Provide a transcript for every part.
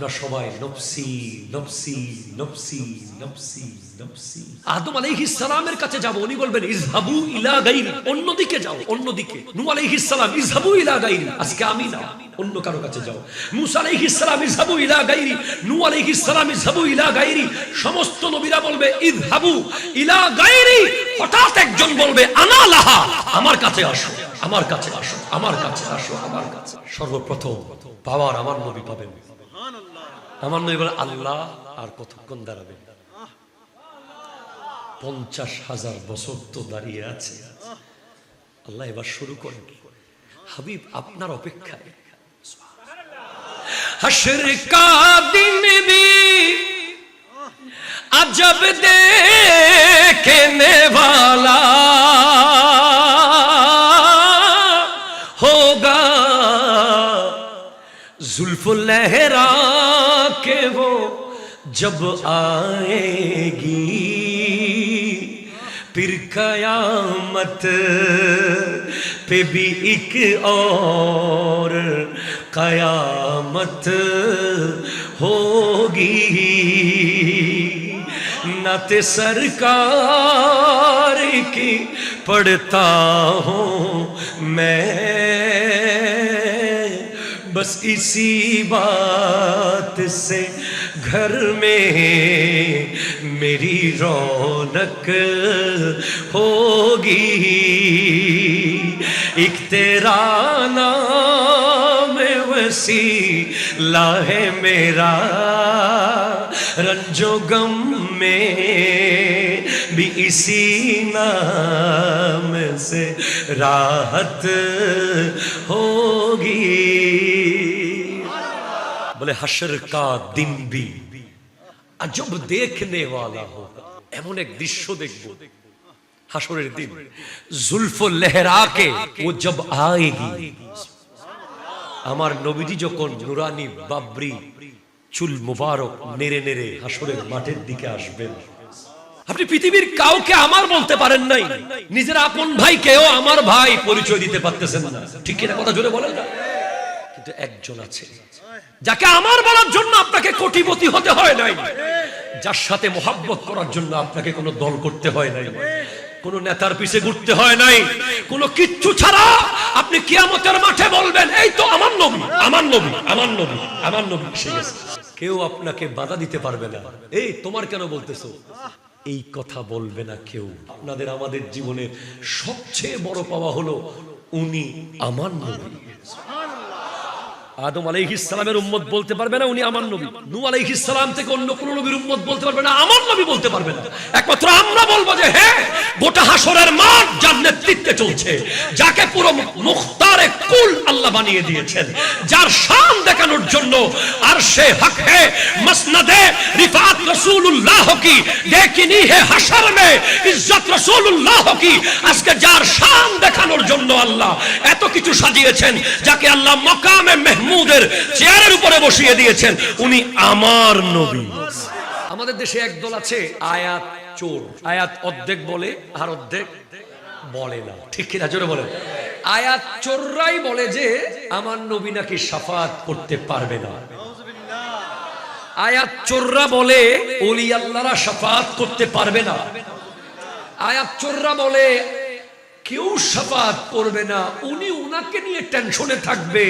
আমরা সবাই নফসি নফসি নফসি নফসি নফসি। আদম আলাইহিস সালামের কাছে যাব, উনি বলবেন ইযহাবু ইলা গায়রি, অন্যদিকে যাও, অন্যদিকে। নূহ আলাইহিস সালাম ইযহাবু ইলা গায়রি, আজকে আমি না অন্য কারো কাছে যাও। মুসা আলাইহিস সালাম ইযহাবু ইলা গায়রি, নূহ আলাইহিস সালাম ইযহাবু ইলা গায়রি। সমস্ত নবীরা বলবে ইযহাবু ইলা গায়রি। হঠাৎ একজন বলবে আনা লাহা, আমার কাছে আসো, আমার কাছে আসো, আমার কাছে আসো, আমার কাছে। সর্বপ্রথম পাওয়ার আমার নবী পাবেন। আমার নবী বলে আল্লাহ আর কতক্ষণ দাঁড়াবেন? 50,000 বছর তো দাঁড়িয়ে আছে, আল্লাহ এবার শুরু করেন। হাবিব আপনার অপেক্ষায়। হাশর কা দিন ভি আজব দেখনে वाला होगा, जुल्फ लहरा के वो जब आएगी, फिर कयामत पे भी एक और कयामत होगी। नाते सरकार की पढ़ता हूँ मैं, बस इसी बात से घर में मेरी रौनक होगी। एक तेरा नाम वसीला है मेरा, रंजो गम में भी इसी नाम से राहत होगी। बोले हशर का दिन भी अजब देखने वाला होगा, এমন এক দৃশ্য দেখব হাসরের দিন। जुल्फ लहरा के वो जब आएगी, আমার নবীজি যখন নুরানি বাবরি চুল মুবারক নেড়ে নেড়ে হাসরের মাঠের দিকে আসবেন। আপনি পৃথিবীর কাউকে আমার বলতে পারেন নাই, নিজের আপন ভাইকেও আমার ভাই পরিচয় দিতে পারতেছেন না, ঠিক কিনা? কথা জোরে বলেন না। কিন্তু একজন আছে যাকে আমার বলার জন্য আপনাকে কোটিপতি হতে হয় নাই, যার সাথে মোহাব্বত করার জন্য আপনাকে কোনো দল করতে হয় নাই, কোন নেতার পিছে ঘুরতে হয় নাই, কোনো কিচ্ছু ছাড়া আপনি কিয়ামতের মাঠে বলবেন এই তো আমার নবী, আমার নবী, আমার নবী, আমার নবী এসে গেছে। কেউ আপনাকে বাধা দিতে পারবে না, এই তোমার কেন বলতেছো, এই কথা বলবে না কেউ। আপনাদের আমাদের জীবনের সবচেয়ে বড় পাওয়া হলো উনি আমার নবী। আদম আলাইহিস সালামের উম্মত বলতে পারবে না উনি আমার নবী, নূহ আলাইহিস সালাম থেকে অন্য কোন নবীর উম্মত বলতে পারবে না আমার নবী বলতে পারবে না। একমাত্র আমরা বলবো যে হ্যাঁ, গোটা হাসরের মাঠ যার নেতৃত্বে চলছে, যাকে পুরো মুখতারে কুল আল্লাহ বানিয়ে দিয়েছেন, যার শান দেখানোর জন্য আরশে হক হে মসনদে রিফাত রাসূলুল্লাহ কি দেখিনি হে হাসর মে ইজ্জত রাসূলুল্লাহ কি, আজকে যার শান দেখানোর জন্য আল্লাহ এত কিছু সাজিয়েছেন, যাকে আল্লাহ মাকামে মাহমুদের চেয়ারের উপরে বসিয়ে দিয়েছেন, উনি আমার নবী। আমাদের দেশে একদল আছে আয়াত চোর, আয়াত অর্ধেক বলে আর অর্ধেক বলে না, ঠিক কিনা? জোরে বলেন। আয়াত চোররাই বলে যে আমার নবী নাকি শাফাত করতে পারবে না। আয়াত চোররা বলে ওলি আল্লাহরা শাফাত করতে পারবে না। আয়াত চোররা বলে কেউ শাফাত করবে না, উনি উনাকে নিয়ে টেনশনে থাকবে,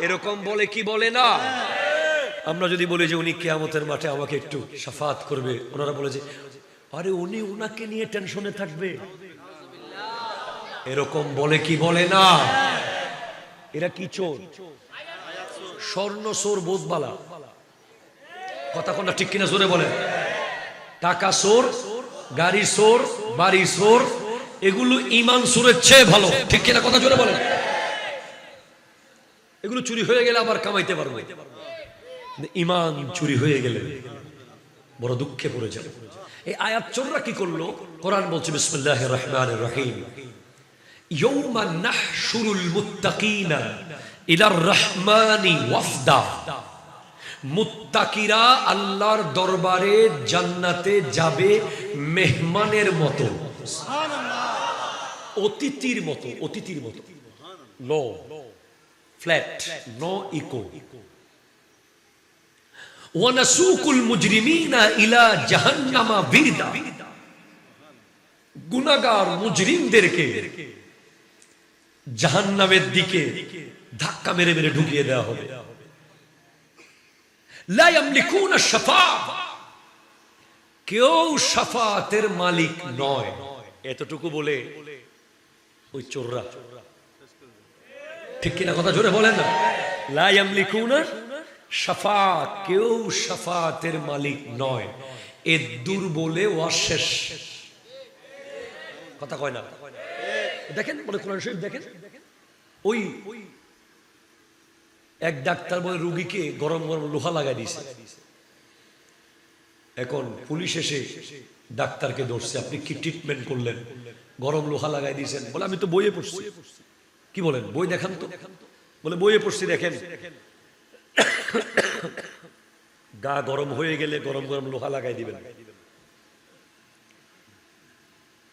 এরকম বলে কি বলে না? আমরা যদি বলি যে উনি কিয়ামতের মাঠে আমাকে একটু শাফাত করবে, ওনারা বলে যে আরে উনি উনাকে নিয়ে টেনশনে থাকবে, এরকম বলে কি বলে না? এরা কি চোর? স্বর্ণ চোর, বোধবালা, কথা কোনটা ঠিক কিনা জোরে বলেন। টাকা চোর, গাড়ি চোর, বাড়ি চোর, এগুলো ঈমান চোরের চেয়ে ভালো, ঠিক কিনা? কথা জোরে বলেন। এগুলো চুরি হয়ে গেলে আবার কামাইতে পারবে, ঈমান চুরি হয়ে গেলে বড় দুঃখে পড়ে যাবে। এই আয়াত চোররা কি করলো? কোরআন বলছে বিসমিল্লাহির রহমানির রহিম, ইয়াউমা নাহশুরুল মুত্তাকিনা ইলার রহমানি ওয়াফদা। মুত্তাকিরা আল্লাহর দরবারে জান্নাতে যাবে মেহমানের মতো, অতিথির মতো, অতিথির মতো, নো ফ্ল্যাট, নো ইকো, ওয়া নাসুকুল মুজরিমিনা ইলা জাহান্নামা বিরদা, গুনাহগার মুজরিমদেরকে জাহান্নামের দিকে ধাক্কা মেরে মেরে ঢুকিয়ে দেওয়া হবে। লা ইয়ামলিকুনা শাফাআ, কেউ শাফাতের মালিক নয়। এতটুকু বলে ওই চোররা, ঠিক কিনা কথা জোরে বলেন না? লা ইয়ামলিকুনা শাফাআত, কেউ শাফাতের মালিক নয়। এ দূর বলে ওয়াশেষ কথা কয় না। দেখেন বলে কোরআন শরীফ দেখেন, ওই এক ডাক্তার বলে রোগীকে গরম গরম লোহা লাগাই দিয়েছে। এখন পুলিশ এসে ডাক্তারকে ধরছে, আপনি কি ট্রিটমেন্ট করলেন? গরম লোহা লাগাই দিয়েছেন। বলে আমি তো বইয়ে পড়ছি। কি বলেন? বই দেখান তো। বলে বইয়ে পড়ছি, দেখেন গা গরম হয়ে গেলে গরম গরম লোহা লাগাই দিবেন।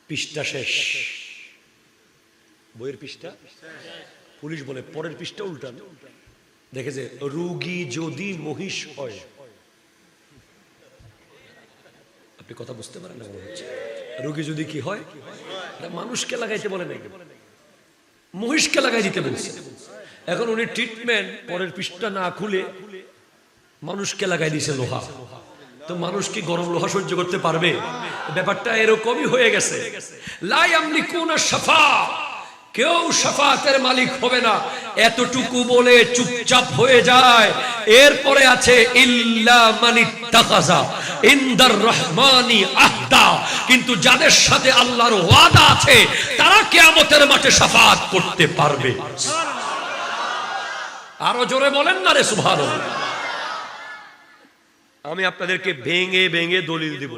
পৃষ্ঠা শেষ, বইয়ের পৃষ্ঠা। পুলিশ বলে পরের পৃষ্ঠা উল্টান। দেখে যে রোগী যদি মহিষ হয়, আপনি কথা বুঝতে পারেন না? রোগী যদি কি হয়, মানুষকে লাগাইতে বলে নাকি, মহিষকে লাগাই দিতে বলছে। এখন উনি ট্রিটমেন্ট পরের পৃষ্ঠা না খুলে মানুষকে লাগাই দিয়েছে লোহা। তো মানুষ কি গরম লোহা সহ্য করতে পারবে? ব্যাপারটা এরকমই হয়ে গেছে। লা ইয়ামলিকুনা শাফাআ, কেউ শাফাতের মালিক হবে না। এতটুকু বলে চুপচাপ হয়ে যায়। এরপরে আছে ইল্লা মানিত্তাখাযা ইনদার রহমানি আহদা, কিন্তু যাদের সাথে আল্লাহর ওয়াদা আছে তারা কিয়ামতের মাঠে শাফাত করতে পারবে। আরো জোরে বলেন না রে সুবহানাল্লাহ। আমি আপনাদেরকে ভেঙে ভেঙে দলিল দিব,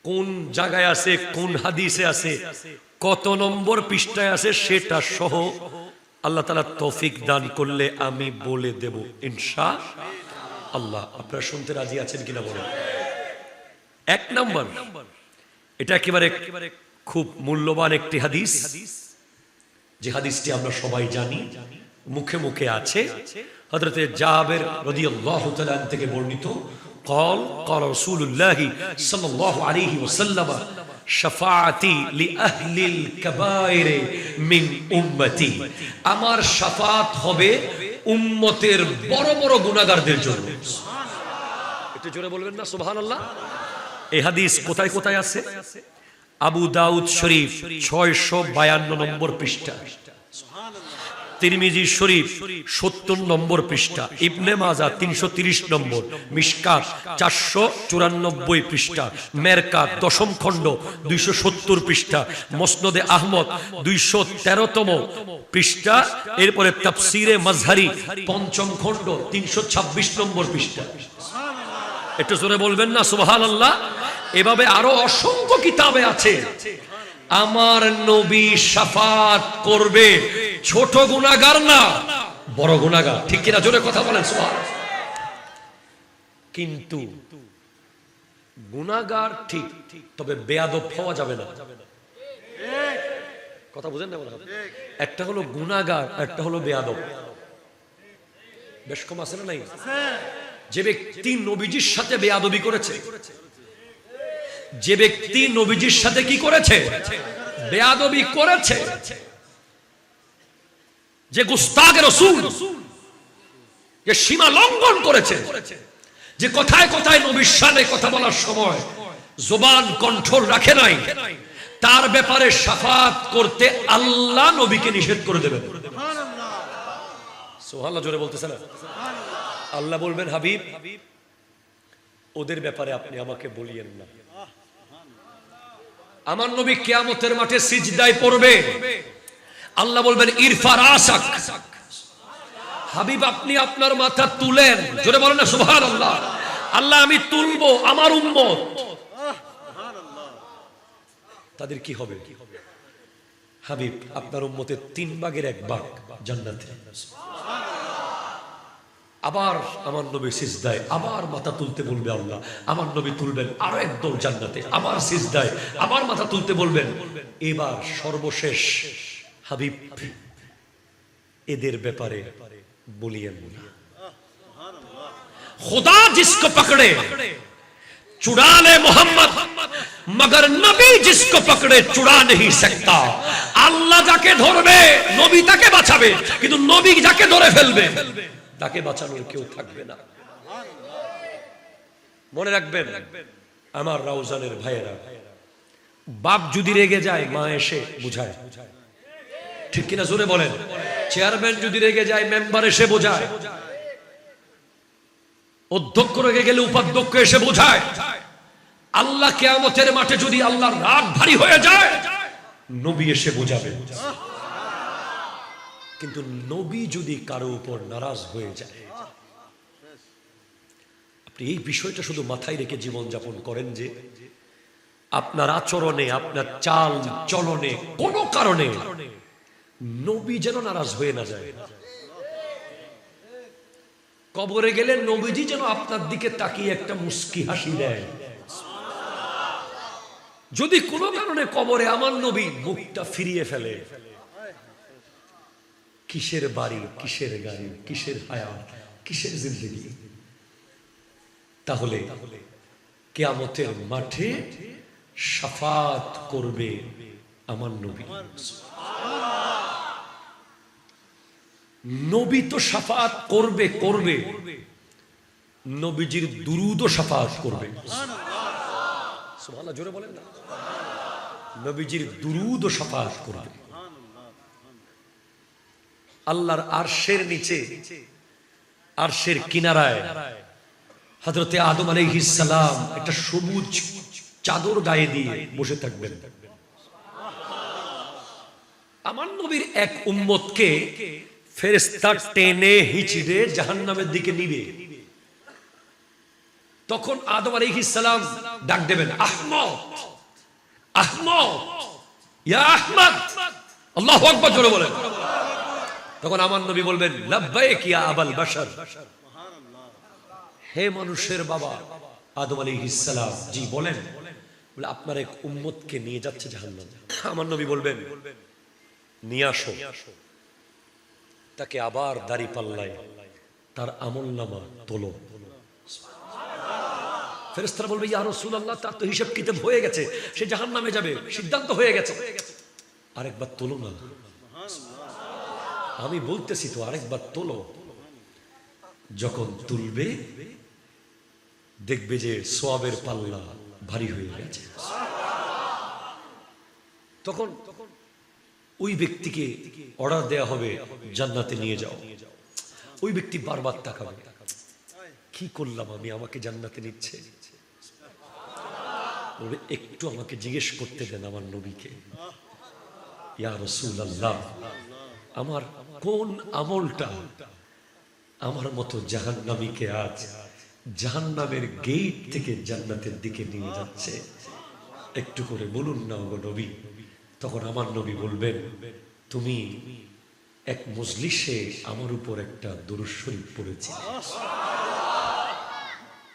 কোন জায়গায় আছে, কোন হাদিসে আছে, কত নম্বর পৃষ্ঠায় আছে, সেটা সহ আল্লাহ তাআলা তৌফিক দান করলে আমি বলে দেব ইনশাআল্লাহ। আপনারা শুনতে রাজি আছেন কিনা বলেন? এক নম্বর, এটা একেবারে খুব মূল্যবান একটি হাদিস, যে হাদিসটি আমরা সবাই জানি, মুখে মুখে আছে। হযরতে জাবের রাদিয়াল্লাহু তাআলা থেকে বর্ণিত, قال قال رسول الله صلى الله عليه وسلم শাফাআতি লিআহলিল কাবায়ের মিন উম্মতি, আমার শাফাত হবে উম্মতের বড় বড় গুনাহগারদের জন্য। একটু জোরে বলবেন না সুবহানাল্লাহ? এই হাদিস কোথায় কোথায় আছে? আবু দাউদ শরীফ 652 নম্বর পৃষ্ঠা, তিরমিজি শরীফ 70 নম্বর পৃষ্ঠা, ইবনে মাজাহ 330 নম্বর, মিশকাত 494 পৃষ্ঠা, মেরকাত দশম খণ্ড 270 পৃষ্ঠা, মুসনদে আহমদ 213তম পৃষ্ঠা, এরপরে তাফসিরে মাজহারি পঞ্চম খণ্ড 326 নম্বর পৃষ্ঠা। একটু জোরে বলবেন না সুবহানাল্লাহ? এভাবে আরো অসংখ্য কিতাবে আছে। আমার নবী শাফাত করবে, ছোট গুনাহগার না, বড় গুনাহগার। ঠিক কিনা? জোরে কথা বলেন সুবহানাল্লাহ। কিন্তু গুনাহগার ঠিক, তবে বেয়াদব হওয়া যাবে না। কথা বুঝেন না? একটা হলো গুনাহগার, একটা হলো বেয়াদব। বেশ কম আছে না নাই? যে ব্যক্তি নবীজির সাথে বেয়াদবি করেছে, যে ব্যক্তি নবীজির সাথে কি করেছে? বেয়াদবি করেছে, যে গুস্তাগ রাসূল, যে সীমা লঙ্ঘন করেছে, যে কথায় কথায় নবীর সামনে কথা বলার সময় জবান কন্ট্রোল রাখে নাই, তার ব্যাপারে শাফাত করতে আল্লাহ নবীকে নিষেধ করে দেবেন। সুবহানাল্লাহ, জোরে বলতেছেন না? আল্লাহ বলবেন, হাবিব ওদের ব্যাপারে আপনি আমাকে বলিয়েন না। আমার নবী কিয়ামতের মাঠে সিজদায় পড়বে, আল্লাহ বলবেন ইরফা রাসাক, হাবিব আপনি আপনার মাথা তুলেন। জোরে বলেন না সুবহানাল্লাহ। আল্লাহ আমি তুলবো, আমার উম্মত তাদের কি হবে? হাবিব আপনার উম্মতের 3 ভাগের 1 ভাগ জান্নাতে। আবার আমার নবী সিজদায়, আবার মাথা তুলতে বলবে আল্লাহ, আমার নবী তুলবেন, আরো একদল জান্নাতে, আবার সিজদায়, আবার মাথা তুলতে বলবেন। এবার সর্বশেষ হাবিব এদের ব্যাপারে বলিয়েন না। खुदा जिसको पकड़े चुरा ले मोहम्मद, मगर नबी जिसको पकड़े चुरा नहीं सकता। আল্লাহ যাকে ধরবে নবী তাকে বাঁচাবে, কিন্তু নবী যাকে ধরে ফেলবে তাকে বাঁচানোর কেউ থাকবে না। মনে রাখবেন আমার রাউজানের ভাইয়েরা, বাপ যদি রেগে যায় মা এসে বুঝায়, ঠিক কিনা জোরে বলেন। চেয়ারম্যান যদি রেগে যায় মেম্বার এসে বোঝায়, অধ্যক্ষ রেগে গেলে উপাধ্যক্ষ এসে বোঝায়। আল্লাহ কিয়ামতের মাঠে যদি আল্লাহর রাগ ভারী হয়ে যায় নবী এসে বোঝাবে। কিন্তু নবী যদি কারো উপর নারাজ হয়ে যায়, আপনি এই বিষয়টা শুধু মাথায় রেখে জীবন যাপন করেন যে আপনার আচরণে, আপনার চাল চলনে কোনো কারণে নবী যেন নারাজ হয়ে না যায়। কবরে গেলে নবীজি যেন আপনার দিকে তাকিয়ে একটা মুস্কি হাসি দেয়। যদি কোনো কারণে কবরে আমার নবী মুখটা ফিরিয়ে ফেলে, কিসের বাড়ি, কিসের গাড়ি, কিসের হায়াত, কিসের জিন্দেগি, তাহলে কিয়ামতের মাঠে শাফাত করবে আমার নবী। নবী তো শাফাত করবে করবে, নবীজির দুরূদও শাফাত করবে। সুবহানাল্লাহ, জোরে বলেন না। নবীজির দুরূদও শাফাত করবে। আল্লাহর আরশের নিচে, আরশের কিনারায় হযরতে আদম আলাইহিস সালাম একটা সবুজ চাদর গায়ে দিয়ে বসে থাকবেন। আমার নবীর এক উম্মতকে ফেরেশতা টেনে হিচড়ে জাহান্নামের দিকে নিবে। তখন আদম আলাইহিস সালাম ডাক দেবেন, আহমদ আহমদ, ইয়া আহমদ, আল্লাহু আকবার, জোরে বলেন। তখন আমার নবী বলবেন, লাব্বাইক ইয়া আবাল বাশার, হে মানুষের বাবা আদম আলাইহিস সালাম, জি বলেন। বলে আপনার এক উম্মতকে নিয়ে যাচ্ছে জাহান্নামে। আমার নবী বলবেন, নিয়ে আসো। তাকে আবার দাড়ি পাল্লায় তার আমলনামা তোলো। ফেরেশতারা বলবে, ইয়া রাসূলুল্লাহ, তার তো হিসাব কিতাব হয়ে গেছে, সে জাহান্নামে যাবে, সিদ্ধান্ত হয়ে গেছে, আরেকবার তোলো না। আমি বলতেছি তো, আরেকবার তোলো। যখন তুলবে দেখবে যে সওয়াবের পাল্লা ভারী হয়ে গেছে। তখন ওই ব্যক্তিকে অর্ডার দেয়া হবে, জান্নাতে নিয়ে যাও। ওই ব্যক্তি বারবার তাকাবে, কি করলাম আমি, আমাকে জান্নাতে নিচ্ছে। একটু আমাকে জিজ্ঞেস করতে দেন আমার নবীকে, ইয়া রাসূলুল্লাহ, আমার কোন আমলটা আমার মতো জাহান্নামীকে আজ জাহান্নামের গেট থেকে জান্নাতের দিকে নিয়ে যাচ্ছে, একটু করে বলুন না গো নবী। তখন আমার নবী বলবেন, তুমি এক মজলিসে আমার উপর একটা দরুদ শরীফ পড়েছিলে,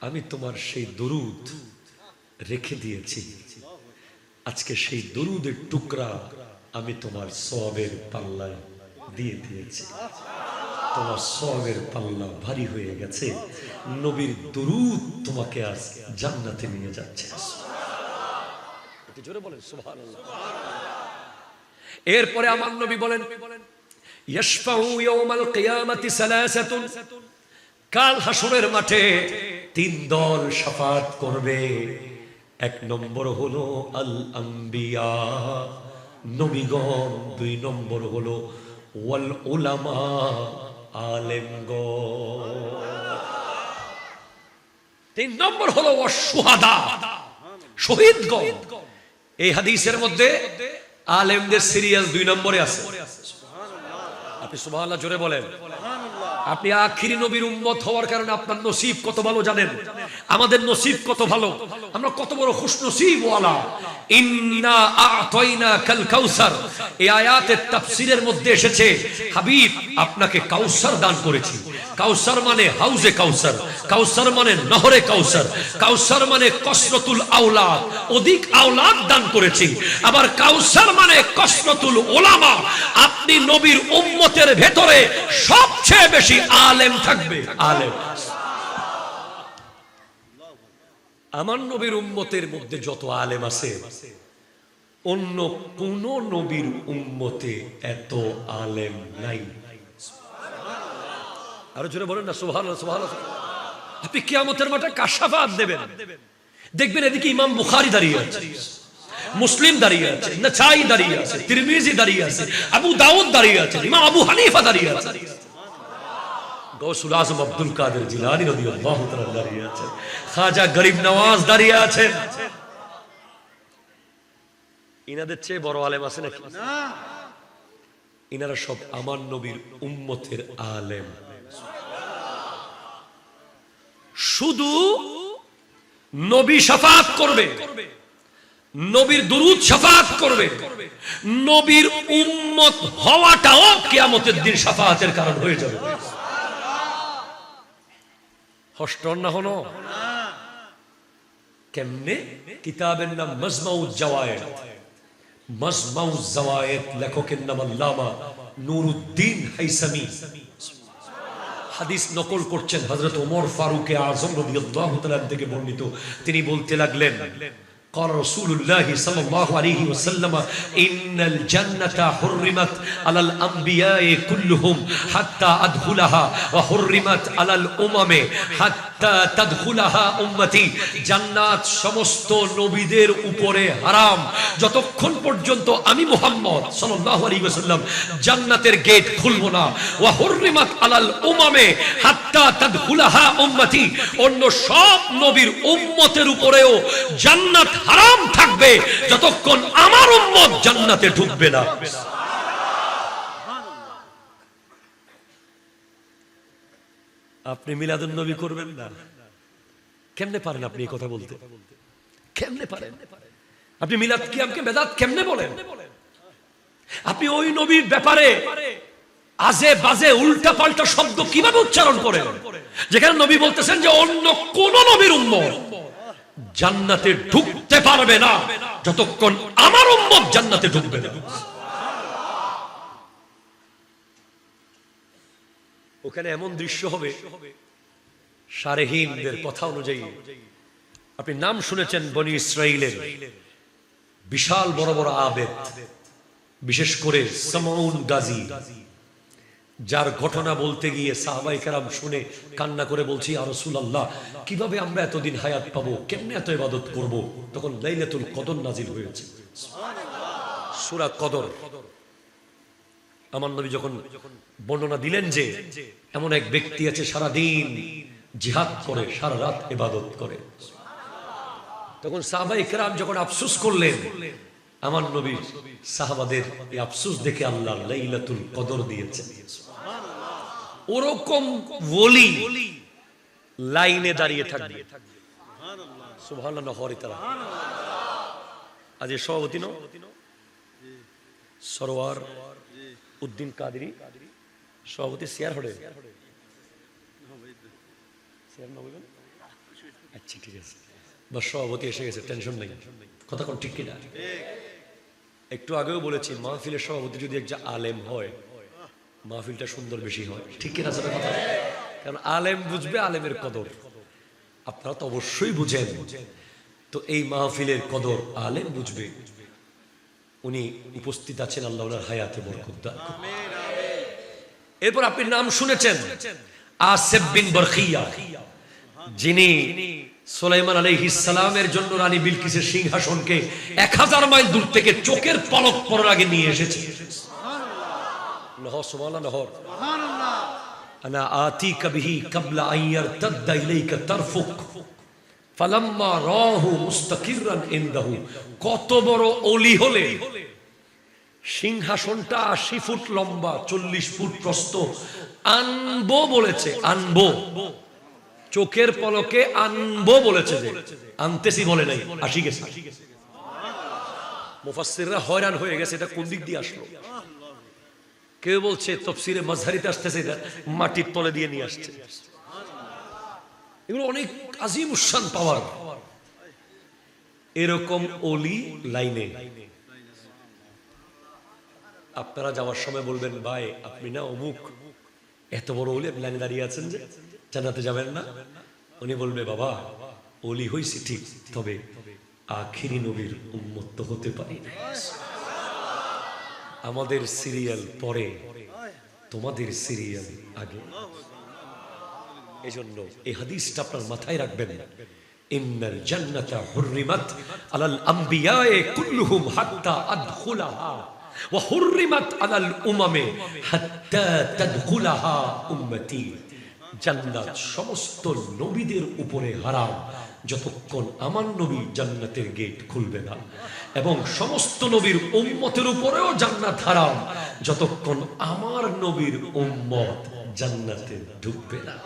আমি তোমার সেই দরুদ রেখে দিয়েছি। আজকে সেই দরুদের টুকরা আমি তোমার সওয়াবের পাল্লায় দিয়ে দিয়েছি। তোমার সওয়াবের পাল্লা ভারী হয়ে গেছে, নবীর দরুদ তোমাকে আজ জান্নাতে নিয়ে যাচ্ছে। জোরে বলেন সুবহানাল্লাহ। এরপরে আমার নবী বলেন, ইয়াশফাউ ইয়াউমাল কিয়ামাতি সালাসাতুন, কাল হাসরের মাঠে তিন দল শাফাত করবে। এক নম্বর হলো আল আম্বিয়া, নবীগণ। দুই নম্বর হলো ওয়াল উলামা, আলেমগণ। তিন নম্বর হলো ওয়াসশুহাদা, শহীদগণ। এই হাদিসের মধ্যে আলেমদের সিরিয়াল দুই নম্বরে আছে। আপনি সুবহানাল্লাহ জোরে বলেন। আপনি আখিরি নবীর উম্মত হওয়ার কারণে আপনার নসিব কত ভালো জানেন, আমাদের নসিব কত ভালো, আমরা কত বড় খুশনসিব ওয়ালা। ইন্না আ'তাইনাকাল কাউসার, এই আয়াতের তাফসীরের মধ্যে এসেছে, হাবিব আপনাকে কাউসার দান করেছি। কাউসার মানে হাউজে কাউসার, কাউসার মানে নহরে কাউসার, কাউসার মানে কসরতুল আওলাদ, অধিক আওলাদ দান করেছি। আবার কাউসার মানে কসরতুল উলামা, আপনি নবীর উম্মতের ভেতরে সবচেয়ে বেশি আলেম থাকবে। আলেম, আমার নবীর উম্মতের মধ্যে যত আলেম আছে, অন্য কোন নবীর উম্মতে এত আলেম নাই। আরো জোরে বলেন না সুবহানাল্লাহ, সুবহানাল্লাহ। আপনি কিয়ামতের মাঠে কার শাফাআত দেবেন? দেখবেন এদিকে ইমাম বুখারী দাঁড়িয়ে আছে, মুসলিম দাঁড়িয়ে আছে, নাসাঈ দাঁড়িয়ে আছে, তিরমিজি দাঁড়িয়ে আছে, আবু দাউদ দাঁড়িয়ে আছে, ইমাম আবু হানিফা দাঁড়িয়ে আছে, গৌসুল আজম আব্দুল কাদের জিলানী রাদিয়াল্লাহু তাআলা দাঁড়িয়ে আছে, খাজা গরিব নওয়াজ দাঁড়িয়ে আছে। ইনাদের চেয়ে বড় আলেম আছে নাকি? ইনারা সব আমার নবীর উম্মতের আলেম। শুধু নবী শাফাআত করবে, নবীর দুরূদ শাফাআত করবে, নবীর উম্মত হওয়াটাও কিয়ামতের দিন শাফাআতের কারণ হয়ে যাবে। হস্টন না হলো কেমনে? কিতাবের নাম মাজমাউজ জাওয়ায়েদ, মাজমাউজ জাওয়ায়েদ, লেখকের নাম আল্লামা নুরউদ্দিন হাইসামি। হাদিস নকল করছেন হযরত ওমর ফারুক আযম রাদিয়াল্লাহু তাআলা থেকে বর্ণিত। তিনি বলতে লাগলেন, قال رسول الله صلى الله عليه وسلم إن الجنة حرمت على الأنبياء كلهم حتى أدخلها وحرمت على الأمم حتى تدخلها أمتي। জান্নাত সমস্ত নবীদের উপরে হারাম যতক্ষণ পর্যন্ত আমি মুহাম্মদ সাল্লাল্লাহু আলাইহি ওয়াসাল্লাম জান্নাতের গেট খুলব না। ওয়া হুররিমাত আলাল উমামে হাত্তা তাদখুলাহা উম্মতি, অন্য সব নবীর উম্মতের উপরেও জান্নাত হারাম থাকবে যতক্ষণ আমার উম্মত জান্নাতে ঢুকবে না। আপনি মিলাদুন নবী করবেন না? কেমনে পারেন আপনি এই কথা বলতে? কেমনে পারেন আপনি মিলাদ কিয়ামকে বেদাত কেমনে বলেন? আপনি ওই নবীর ব্যাপারে আজে বাজে উল্টা পাল্টা শব্দ কিভাবে উচ্চারণ করেন, যেখানে নবী বলতেছেন যে অন্য কোন নবীর উম্মত জান্নাতে ঢুকতে পারবে না যতক্ষণ আমার উম্মত জান্নাতে ঢুকবে না। ওখানে এমন দৃশ্য হবে, সারেহীনদের কথা অনুযায়ী, আপনি নাম শুনেছেন বনি ইসরাইলের বিশাল বড় বড় আবেদ, বিশেষ করে সামাউন গাজী, যার ঘটনা বলতে গিয়ে সাহাবায়ে কেরাম শুনে কান্না করে বলছি, ইয়া রাসূলুল্লাহ, কিভাবে আমরা এতদিন হায়াত পাবো, কেমনে এত ইবাদত করব? তখন লাইলাতুল কদর নাজিল হয়েছে, সূরা কদর। আমার নবী যখন বর্ণনা দিলেন যে এমন এক ব্যক্তি আছে সারা দিন জিহাদ করে, সারা রাত ইবাদত করে, তখন সাহাবায়ে কেরাম যখন আফসোস করলেন, আমার নবী সাহাবাদের এই আফসোস দেখে আল্লাহ লাইলাতুল কদর দিয়েছেন। ওরকম ওলি লাইনে দাঁড়িয়ে থাকবে। সুবহানাল্লাহ। আজ সভাপতি ন সরোয়ার উদ্দিন কাদেরী সভাপতি শেয়ার হলে, আচ্ছা ঠিক আছে, বা সভাপতি এসে গেছে, টেনশন নেই। কথা কোন ঠিক কিনা? একটু আগেও বলেছি, মাহফিলের সভাপতি যদি একজন আলেম হয়, মাহফিলটা সুন্দর বেশি হয়, ঠিক কিনা? কথা, কারণ আলেম বুঝবে আলেমের কদর। আপনারা তো অবশ্যই বুঝেন, তো এই মাহফিলের কদর আলেম বুঝবে। উনি উপস্থিত আছেন, আল্লাহ ওনার হায়াতে বরকত দান করুন। এরপর আপনি নাম শুনেছেন আসিফ বিন বরখিয়া, যিনি সুলাইমান আলাইহিস সালামের জন্য রানী বিলকিসের সিংহাসনকে 1000 মাইল দূর থেকে চোখের পলক পড়ার আগে নিয়ে এসেছে। সুবহানাল্লাহ। আনা আতিকা বিহি ক্বাবলা আন ইয়ারতাদ্দা ইলাইকা তারফুক ফালাম্মা রাহু মুস্তাকিরান ইনদাহু। কত বড় ওলি হলে সিংহাসনটা 80 ফুট লম্বা, 40 ফুট প্রস্থ, আনবো বলেছে, আনবো, চোখের পলকে আনবো বলেছে, যে আনতেছি বলে নাই, আসি গেছে। মুফাসসিররা হয়রান হয়ে গেছে, এটা কোন দিক দিয়ে আসলো? কেউ বলছে তাফসীরে মাযহারিতে আসতেছে মাটির তলে দিয়ে নিয়ে আসছে। এগুলো অনেক আজিম শান পাওয়ার। এরকম ওলি লাইনে আপনারা যাওয়ার সময় বলবেন, ভাই আপনি না অমুক এত বড় ওলি, আপনি লাইনে দাঁড়িয়ে আছেন যে জান্নাতে যাবেন না? উনি বলবে, বাবা ওলি হইছি ঠিক, তবে আখিরি নবীর উম্মত তো হতে পারি না। আমাদের সিরিয়াল পরে, তোমাদের সিরিয়াল আগে। এজন্য এই হাদিসটা আপনার মাথায় রাখবেন। ইন্নাল জান্নাতা হুররিমাত আলাল আমবিয়ায়ে কুল্লুহুম হাত্তা আদখুলাহা ওয়া হুররিমাত আলাল উমামে হাত্তা তাদখুলাহা উম্মতি। জান্নাত সমস্ত নবীদের উপরে হারাম যতক্ষণ আমার নবী জান্নাতের গেট খুলবে না, এবং সমস্ত নবীর উম্মতের উপরেও জান্নাত হারাম যতক্ষণ আমার নবীর উম্মত জান্নাতে ঢুকবে না।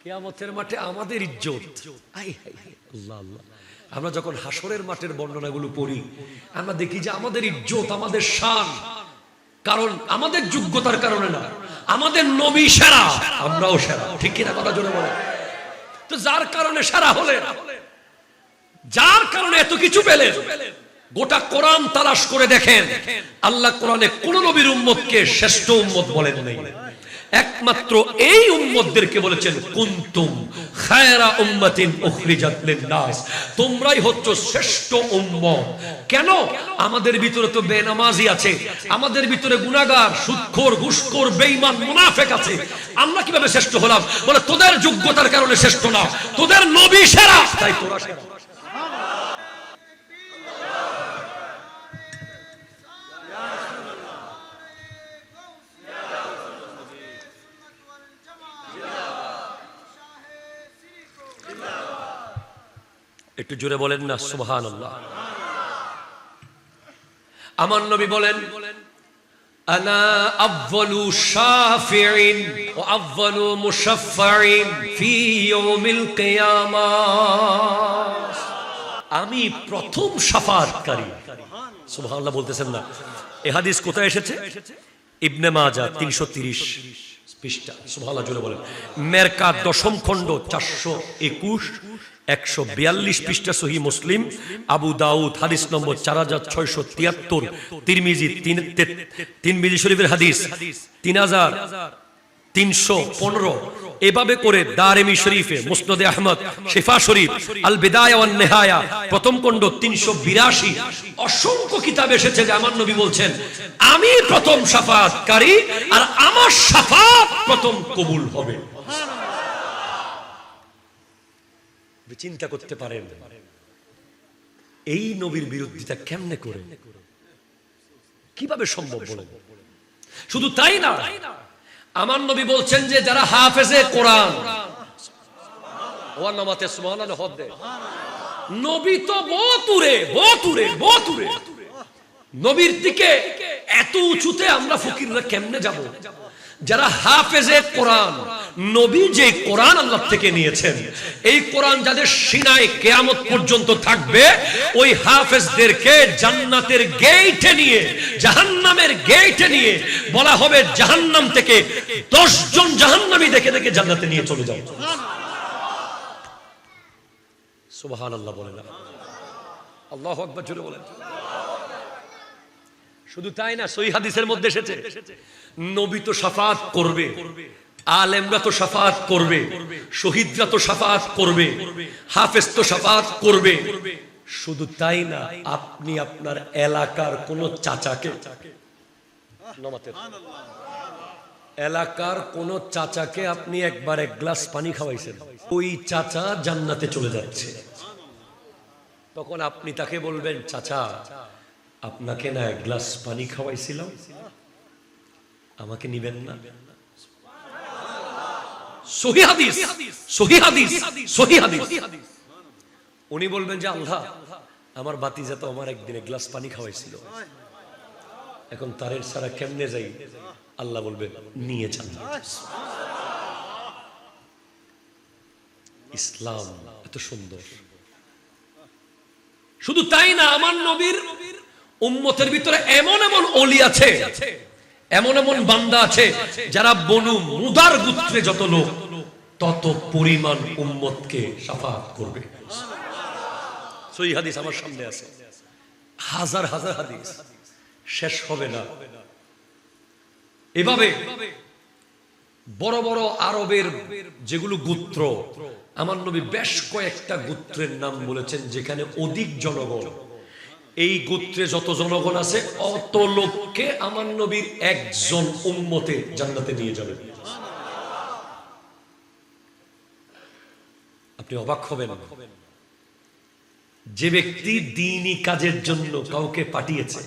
কিয়ামতের মাঠে আমাদের ইজ্জত। আল্লাহ আল্লাহ, আমরা যখন হাসরের মাঠের বর্ণনাগুলো পড়ি আমরা দেখি যে আমাদের ইজ্জত, আমাদের শান, কারণ আমাদের যোগ্যতার কারণে না, আমাদের নবী সেরা, আমরাও সেরা। ঠিক কিনা কথা জোরে বলে? তো যার কারণে সেরা হলেন, যার কারণে এত কিছু পেলেন, গোটা কোরআন তালাশ করে দেখেন আল্লাহ কোরআনে কোন নবীর উম্মতকে শ্রেষ্ঠ উম্মত বলেন নাই। একমাত্র এই উম্মতদেরকে বলেছেন কুনতুম খায়রা উম্মাতিন উখরিজাত লিন-নাস, তোমরাই হচ্ছ শ্রেষ্ঠ উম্মত। কেন? আমাদের ভিতরে তো বেনামাজি আছে, আমাদের ভিতরে গুনাহগার, সুদখোর, ঘুষখোর, বেঈমান, মুনাফিক আছে। আমরা কিভাবে শ্রেষ্ঠ হলাম? বলে তোদের যোগ্যতার কারণে শ্রেষ্ঠ না, তোদের নবী সেরা, তাই তোরা সেরা। একটু জোরে বলেন না সুবহানাল্লাহ। আমার নবী বলেন, আনা আফযালু শাফিঈন ওয়া আফযালু মুশাফফাঈন ফি ইয়াউমিল কিয়ামাহ। আমি প্রথম শাফাআতকারী। সুবহানাল্লাহ বলতেছেন না? এই হাদিস কোথায় এসেছে? ইবনে মাজাহ 330 পৃষ্ঠা। সুবহানাল্লাহ জোরে বলেন। মেরকাত দশম খণ্ড 421 142 পৃষ্ঠা সহিহ মুসলিম, আবু দাউদ হাদিস নম্বর 4673, তিরমিজি শরীফের হাদিস 3315। এভাবে করে দারেমি শরীফে, মুসনাদে আহমদ, শিফা শরীফ, আল বিদায়া ওয়ান নিহায়া প্রথম খণ্ড 382, অসংখ্য কিতাব এসেছে যে আমার নবী বলছেন আমি প্রথম শাফাআতকারী আর আমার শাফাআত প্রথম কবুল হবে। চিন্তা করতে পারেন এই নবীর বিরোধিতা কেমনে করে, কিভাবে সম্ভব বলেন? শুধু তাই না, আমার নবী বলছেন যে যারা হাফেজে কোরআন, ওয়ান নামাতে সুবহানাল্লাহ হদ দে, নবী তো বহুতুরে বহুতুরে বহুতুরে, নবীর দিকে এত উঁচুতে আমরা ফকিররা কেমনে যাব? যারা হাফেজে কোরআন, নবী যে কোরআন আল্লাহ থেকে নিয়েছেন, এই কোরআন যাদের সিনায় কিয়ামত পর্যন্ত থাকবে, ওই হাফেজদেরকে জান্নাতের গেটে নিয়ে, জাহান্নামের গেটে নিয়ে বলা হবে জাহান্নাম থেকে 10 জন জাহান্নামী দেখে দেখে জান্নাতে নিয়ে চলে যাও। সুবহানাল্লাহ বলেন, আল্লাহু আকবার জোরে বলেন। শুধু তাই না, সহিহ হাদিসের মধ্যে এসেছে নবী তো শাফাআত করবে, আলেমরা তো শাফাআত করবে, শহীদরা তো শাফাআত করবে, হাফেজ তো শাফাআত করবে। শুধু তাই না, আপনি আপনার এলাকার কোন চাচাকে, এলাকার কোন চাচাকে আপনি একবার এক গ্লাস পানি খাওয়াইছেন, ওই চাচা জান্নাতে চলে যাচ্ছে, তখন আপনি তাকে বলবেন চাচা আপনাকে না এক গ্লাস পানি খাওয়াইছিলাম, আমাকে নিবেন না? সহিহ হাদিস, সহিহ হাদিস, সহিহ হাদিস। উনি বলবেন যে আল্লাহ আমার ভাতিজা তো আমার একদিন এক গ্লাস পানি খাওয়াইছিল, এখন তারের ছাড়া কেমনে যাই? আল্লাহ বলবেন নিয়ে যান। ইসলাম এত সুন্দর। শুধু তাই না, আমার নবীর উম্মতের ভিতরে এমন এমন ওলি আছে, এমন এমন বান্দা আছে যারা বনু মুদার গোত্রে যত লোক তত পরিমাণ উম্মতকে শাফাআত করবে। সহিহ হাদিস আমার সামনে আছে, হাজার হাজার হাদিস, শেষ হবে না। এভাবে বড় বড় আরবের যেগুলো গোত্র, আমার নবী বেশ কয়েকটা গোত্রের নাম বলেছেন যেখানে অধিক জনগণ, এই গোত্রে যত জনগণ আছে অত লোককে আমার নবীর একজন উম্মতে জান্নাতে নিয়ে যাবে। আপনি অবাক হবেন, যে ব্যক্তি দ্বীনি কাজের জন্য কাউকে পাঠিয়েছে,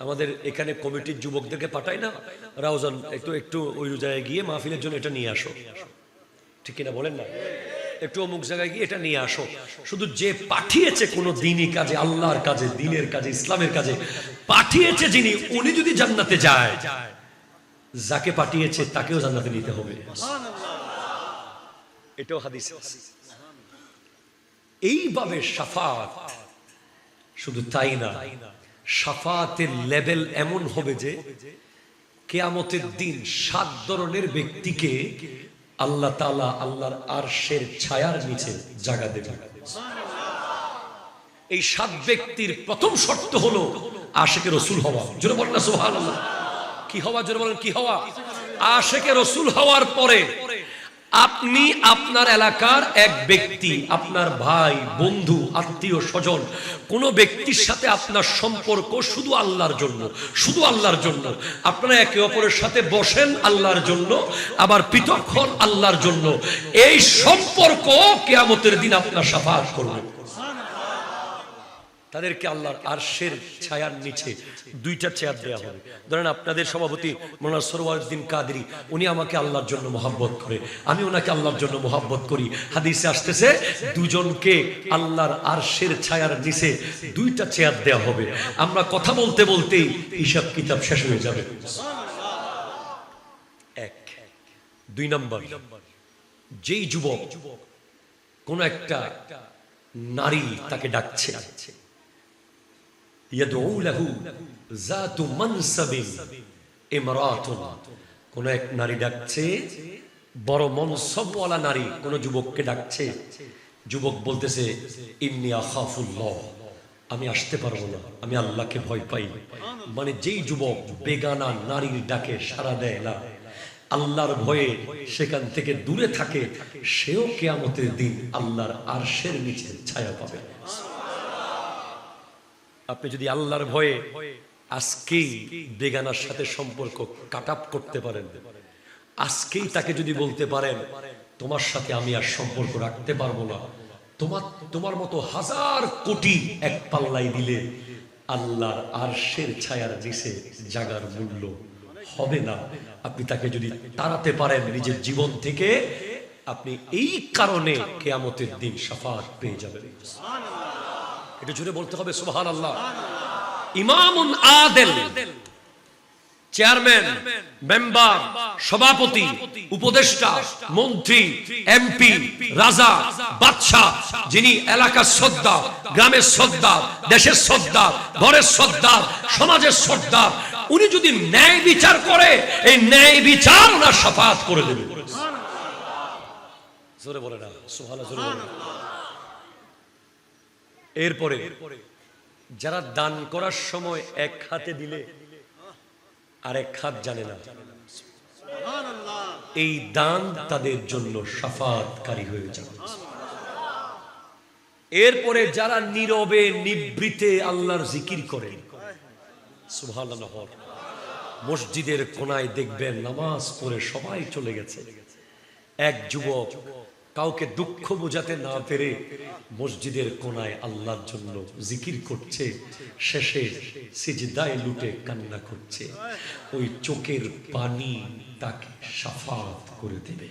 আমাদের এখানে কমিটির যুবকদেরকে পাঠায় না, রাউজান একটু একটু ওই জায়গায় গিয়ে মাহফিলের জন্য এটা নিয়ে আসো, ঠিক কিনা বলেন না, একটু অমুক জায়গায় গিয়ে এটা নিয়ে আসো। শুধু যে পাঠিয়েছে কোনো দ্বীনি কাজে, আল্লাহর কাজে, দ্বীনের কাজে, ইসলামের কাজে পাঠিয়েছে যিনি, উনি যদি জান্নাতে যায়, যাকে পাঠিয়েছে তাকেও জান্নাতে নিতে হবে। এটাও হাদিসে আছে। এইভাবে শাফাআত, শুধু তাই না, শাফাআতের লেভেল এমন হবে যে কিয়ামতের দিন 7 ধরনের ব্যক্তিকে আল্লাহ তাআলা আল্লাহর আরশের ছায়ার নিচে জায়গা দেবেন। এই 7 ব্যক্তির প্রথম শর্ত হলো আশিকে রাসূল হওয়া। জোরে বলেন না সুবহানাল্লাহ। কি হওয়া? জোরে বলেন কি হওয়া? আশিকে রাসূল হওয়ার পরে আপনি আপনার এলাকার এক ব্যক্তি, আপনার ভাই, বন্ধু, আত্মীয় স্বজন, কোন ব্যক্তির সাথে আপনার সম্পর্ক শুধু আল্লাহর জন্য, শুধু আল্লাহর জন্য। আপনারা একে অপরের সাথে বসেন আল্লাহর জন্য, আবার পৃথক হন আল্লাহর জন্য। এই সম্পর্ক কিয়ামতের দিন আপনার শাফাআত করবে। তাদেরকে আল্লাহর আরশের ছায়ার নিচে 2টা চেয়ার দেওয়া হবে। ধরেন আপনাদের সভাপতি মাওলানা সরওয়ারউদ্দিন কাদেরী, উনি আমাকে আল্লাহর জন্য মহব্বত করে, আমি ওনাকে আল্লাহর জন্য মহব্বত করি। হাদিসে আসতেছে দুজনকে আল্লাহর আরশের ছায়ার নিচে 2টা চেয়ার দেওয়া হবে। আমরা কথা বলতে বলতেই হিসাব কিতাব শেষ হয়ে যাবে। 1 2 নম্বর, যেই যুবক কোন একটা নারী তাকে ডাকছে, ইয়াদউ লাহু যাতু মানসাবিন ইমরাতুন, কোন এক নারী ডাকছে, বড় মনসবওয়ালা নারী কোন যুবককে ডাকছে, যুবক বলতেছে ইন্নী আখাফুল্লাহ, আমি আসতে পারবো না, আমি আল্লাহকে ভয় পাই। মানে যেই যুবক বেগানা নারীর ডাকে সাড়া দেয় না, আল্লাহর ভয়ে সেখান থেকে দূরে থাকে, সেও কিয়ামতের দিন আল্লাহর আরশের নিচে ছায়া পাবে। আপনি যদি আল্লাহর ভয়ে আজকেই বেগানার সাথে সম্পর্ক কাট আপ করতে পারেন, আজকেই তাকে যদি বলতে পারেন তোমার সাথে আমি আর সম্পর্ক রাখতে পারবো না, তোমার মতো হাজার কোটি এক পাল্লাই দিলে আল্লাহর আরশের ছায়ার নিচে জাগার মূল্য হবে না। আপনি তাকে যদি তাড়াতে পারেন নিজের জীবন থেকে, আপনি এই কারণে কিয়ামতের দিন শাফাআত পেয়ে যাবেন। এটা জুড়ে বলতে হবে সুবহানাল্লাহ। ইমামুন আদিল, চেয়ারম্যান, মেম্বার, সভাপতি, উপদেষ্টা, মন্ত্রী, এমপি, রাজা, বাদশা, যিনি এলাকার সর্দার, গ্রামের সর্দার, দেশের সর্দার, ঘরের সর্দার, সমাজের সর্দার, উনি যদি ন্যায় বিচার করে, এই ন্যায় বিচার ওনার শাফাআত করে দেবে। জোরে বলে না সুবহানাল্লাহ, জোরে বলে। এরপরে যারা দান করার সময় এক হাতে দিলে আর এক হাত জানে না, এই দান তাদের জন্য শাফাআতকারী হয়ে যাবে। এরপরে যারা নীরবে নিভৃতে আল্লাহর জিকির করে, সুবহানাল্লাহ, মসজিদের কোনায় দেখবেন নামাজ পড়ে সবাই চলে গেছে, এক যুবক কাউকে দুঃখ বোঝাতে না পেরে মসজিদের কোনায় আল্লাহর জন্য জিকির করছে, শেষে সিজদায় লুটে কান্না করছে, ওই চোখের পানি তাকে শাফাআত করে দেবে।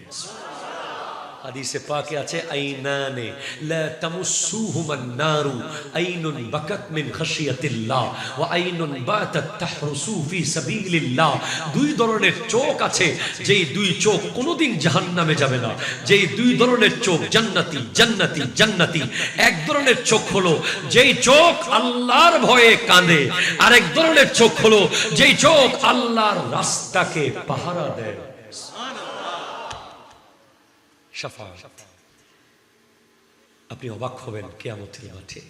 হাদিসে পাকে আছে আইনানে লা তামুসুহুমান নারু আইনুন বাকাত মিন খাশিয়াতিল্লাহ ওয়া আইনুন বাতাত তাহরুসু ফি সাবিলিল্লাহ। দুই ধরনের চোখ আছে, যেই দুই চোখ কোনোদিন জাহান্নামে যাবে না। যেই দুই ধরনের চোখ জান্নাতি জান্নাতি জান্নাতি। এক ধরনের চোখ হলো যেই চোখ আল্লাহর ভয়ে কাঁদে, আর এক ধরনের চোখ হলো যেই চোখ আল্লাহর রাস্তাকে পাহারা দেয়। আপনি অবাক হবেন কিয়ামতের মাঠে।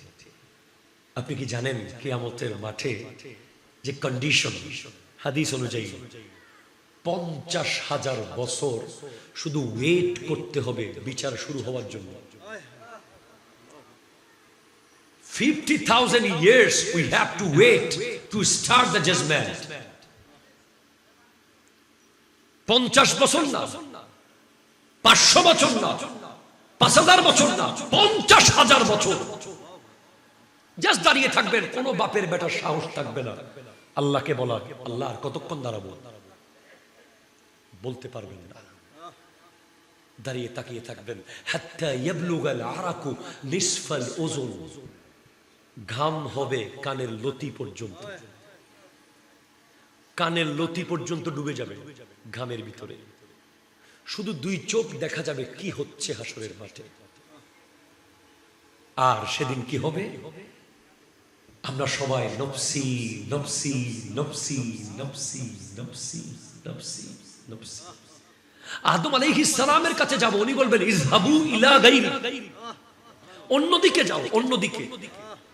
আপনি কি জানেন কিয়ামতের মাঠে যে কন্ডিশন, হাদিস অনুযায়ী 50,000 বছর শুধু ওয়েট করতে হবে বিচার শুরু হওয়ার জন্য। 50,000 years we have to wait to start the judgment. 50 বছর না, 500 বছর না, 5,000 বছর না, 50,000 বছর জাস্ট দাঁড়িয়ে থাকবেন। কোনো বাপের বেটার সাহস থাকবে না আল্লাহকে বলা, আল্লাহ আর কতক্ষণ দাঁড়াবো, বলতে পারবেন না। দাঁড়িয়ে তাকিয়ে থাকবেন। হাত্তা ইয়াবলুগাল আরাকু নিসফাল উযুন, ঘাম হবে কানের লতি পর্যন্ত। কানের লতি পর্যন্ত ডুবে যাবে ঘামের ভিতরে। শুধু দুই চোখ দেখা যাবে কি হচ্ছে হাসরের মাঠে। আর সেদিন কি হবে? আমরা সবাই নফসি নফসি নফসি নফসি নফসি নফসি নফসি। আদম আলাইহিস সালামের কাছে যাব, উনি বলবেন ইযহাবু ইলা গায়রি, অন্যদিকে যাও, অন্যদিকে।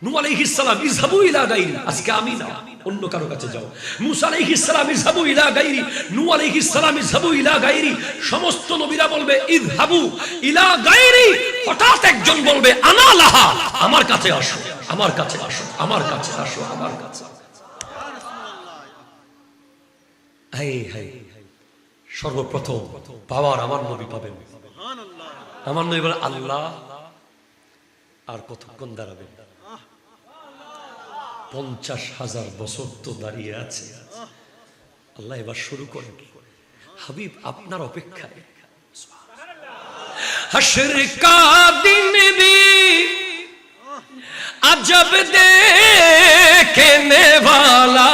নূহ আলাইহিস সালাম ইযহাবু ইলা গায়রি, আজকে আমি না, অন্য কারো কাছে যাও। মুসা আলাইহিস সালাম ইযহাবু ইলা গায়রি, নূহ আলাইহিস সালাম ইযহাবু ইলা গায়রি। সমস্ত নবীরা বলবে ইযহাবু ইলা গায়রি। হঠাৎ একজন বলবে আনা লাহা, আমার কাছে আসো, আমার কাছে আসো, আমার কাছে আসো, আমার কাছে। হাই হাই, সর্বপ্রথম পাওয়ার আমার নবী পাবেন। আমার নবী বলেন আল্লাহ আর কতক্ষণ দাঁড়াবেন? 50,000 বছর তো দাঁড়িয়ে আছে। আল্লাহ এবার শুরু করেন। হাবিব আপনার অপেক্ষায়। হাশর কা দিন ভি আজব দেখনে वाला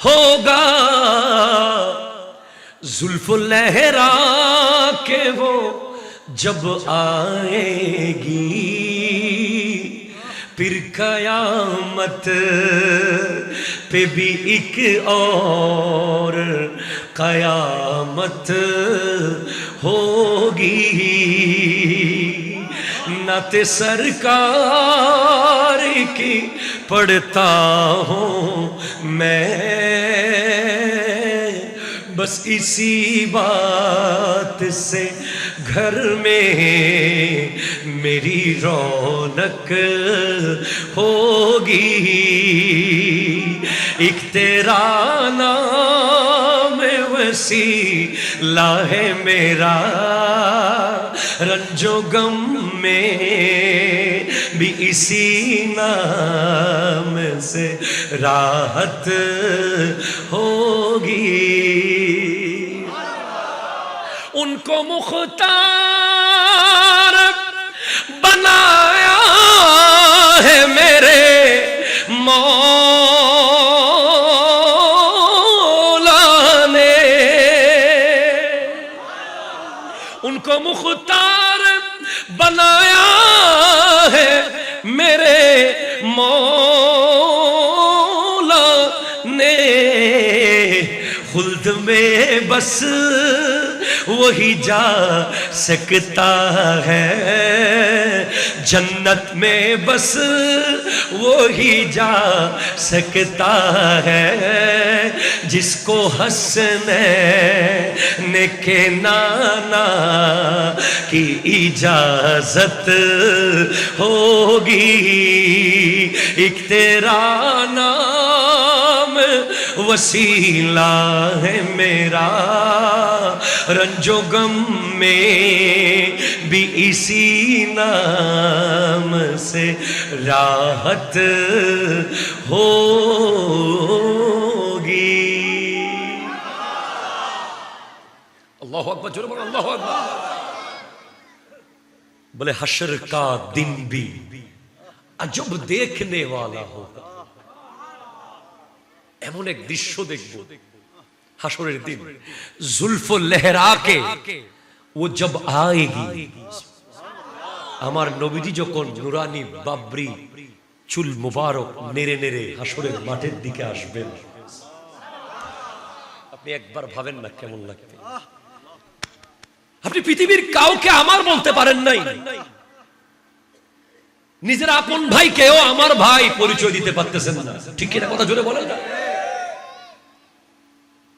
होगा, जुल्फ लहरा के वो जब आएगी, फिर कयामत पे भी एक और कयामत होगी। नाते सरकार की पढ़ता हूँ मैं, बस इसी बात से घर में मेरी रौनक होगी। एक तेरा नाम वसीला है मेरा, रंजो गम में भी इसी नाम से राहत होगी। उनको मुख्तार बनाया है मेरे मौला ने, उनको मुख्तार बनाया है मेरे मौला ने। खुल्द में बस वही जा सकता है, जन्नत में बस वही जा सकता है, जिसको हंसने के नाना की इजाजत होगी। एक तेरा नाम वसीला है मेरा, रंजो गम में भी इसी नाम से राहत होगी। अल्लाहु अकबर, जोरे बोलो अल्लाहु अकबर। बोले हशर का दिन भी अजब देखने वाला होगा, এমন এক দৃশ্য দেখব হাসরের দিন, जुल्फ लहरा के वो जब आएगी, আমার নবীজি যখন নুরানি বাবরি চুল মুবারক নেড়ে নেড়ে হাসরের মাঠের দিকে আসবেন, আপনি একবার ভাবেন না কেমন লাগবে। আপনি পৃথিবীর কাউকে আমার বলতে পারেন নাই, নিজের আপন ভাইকেও আমার ভাই পরিচয় দিতে পারতেছেন না, ঠিক কিনা কথা জোরে বলেন না।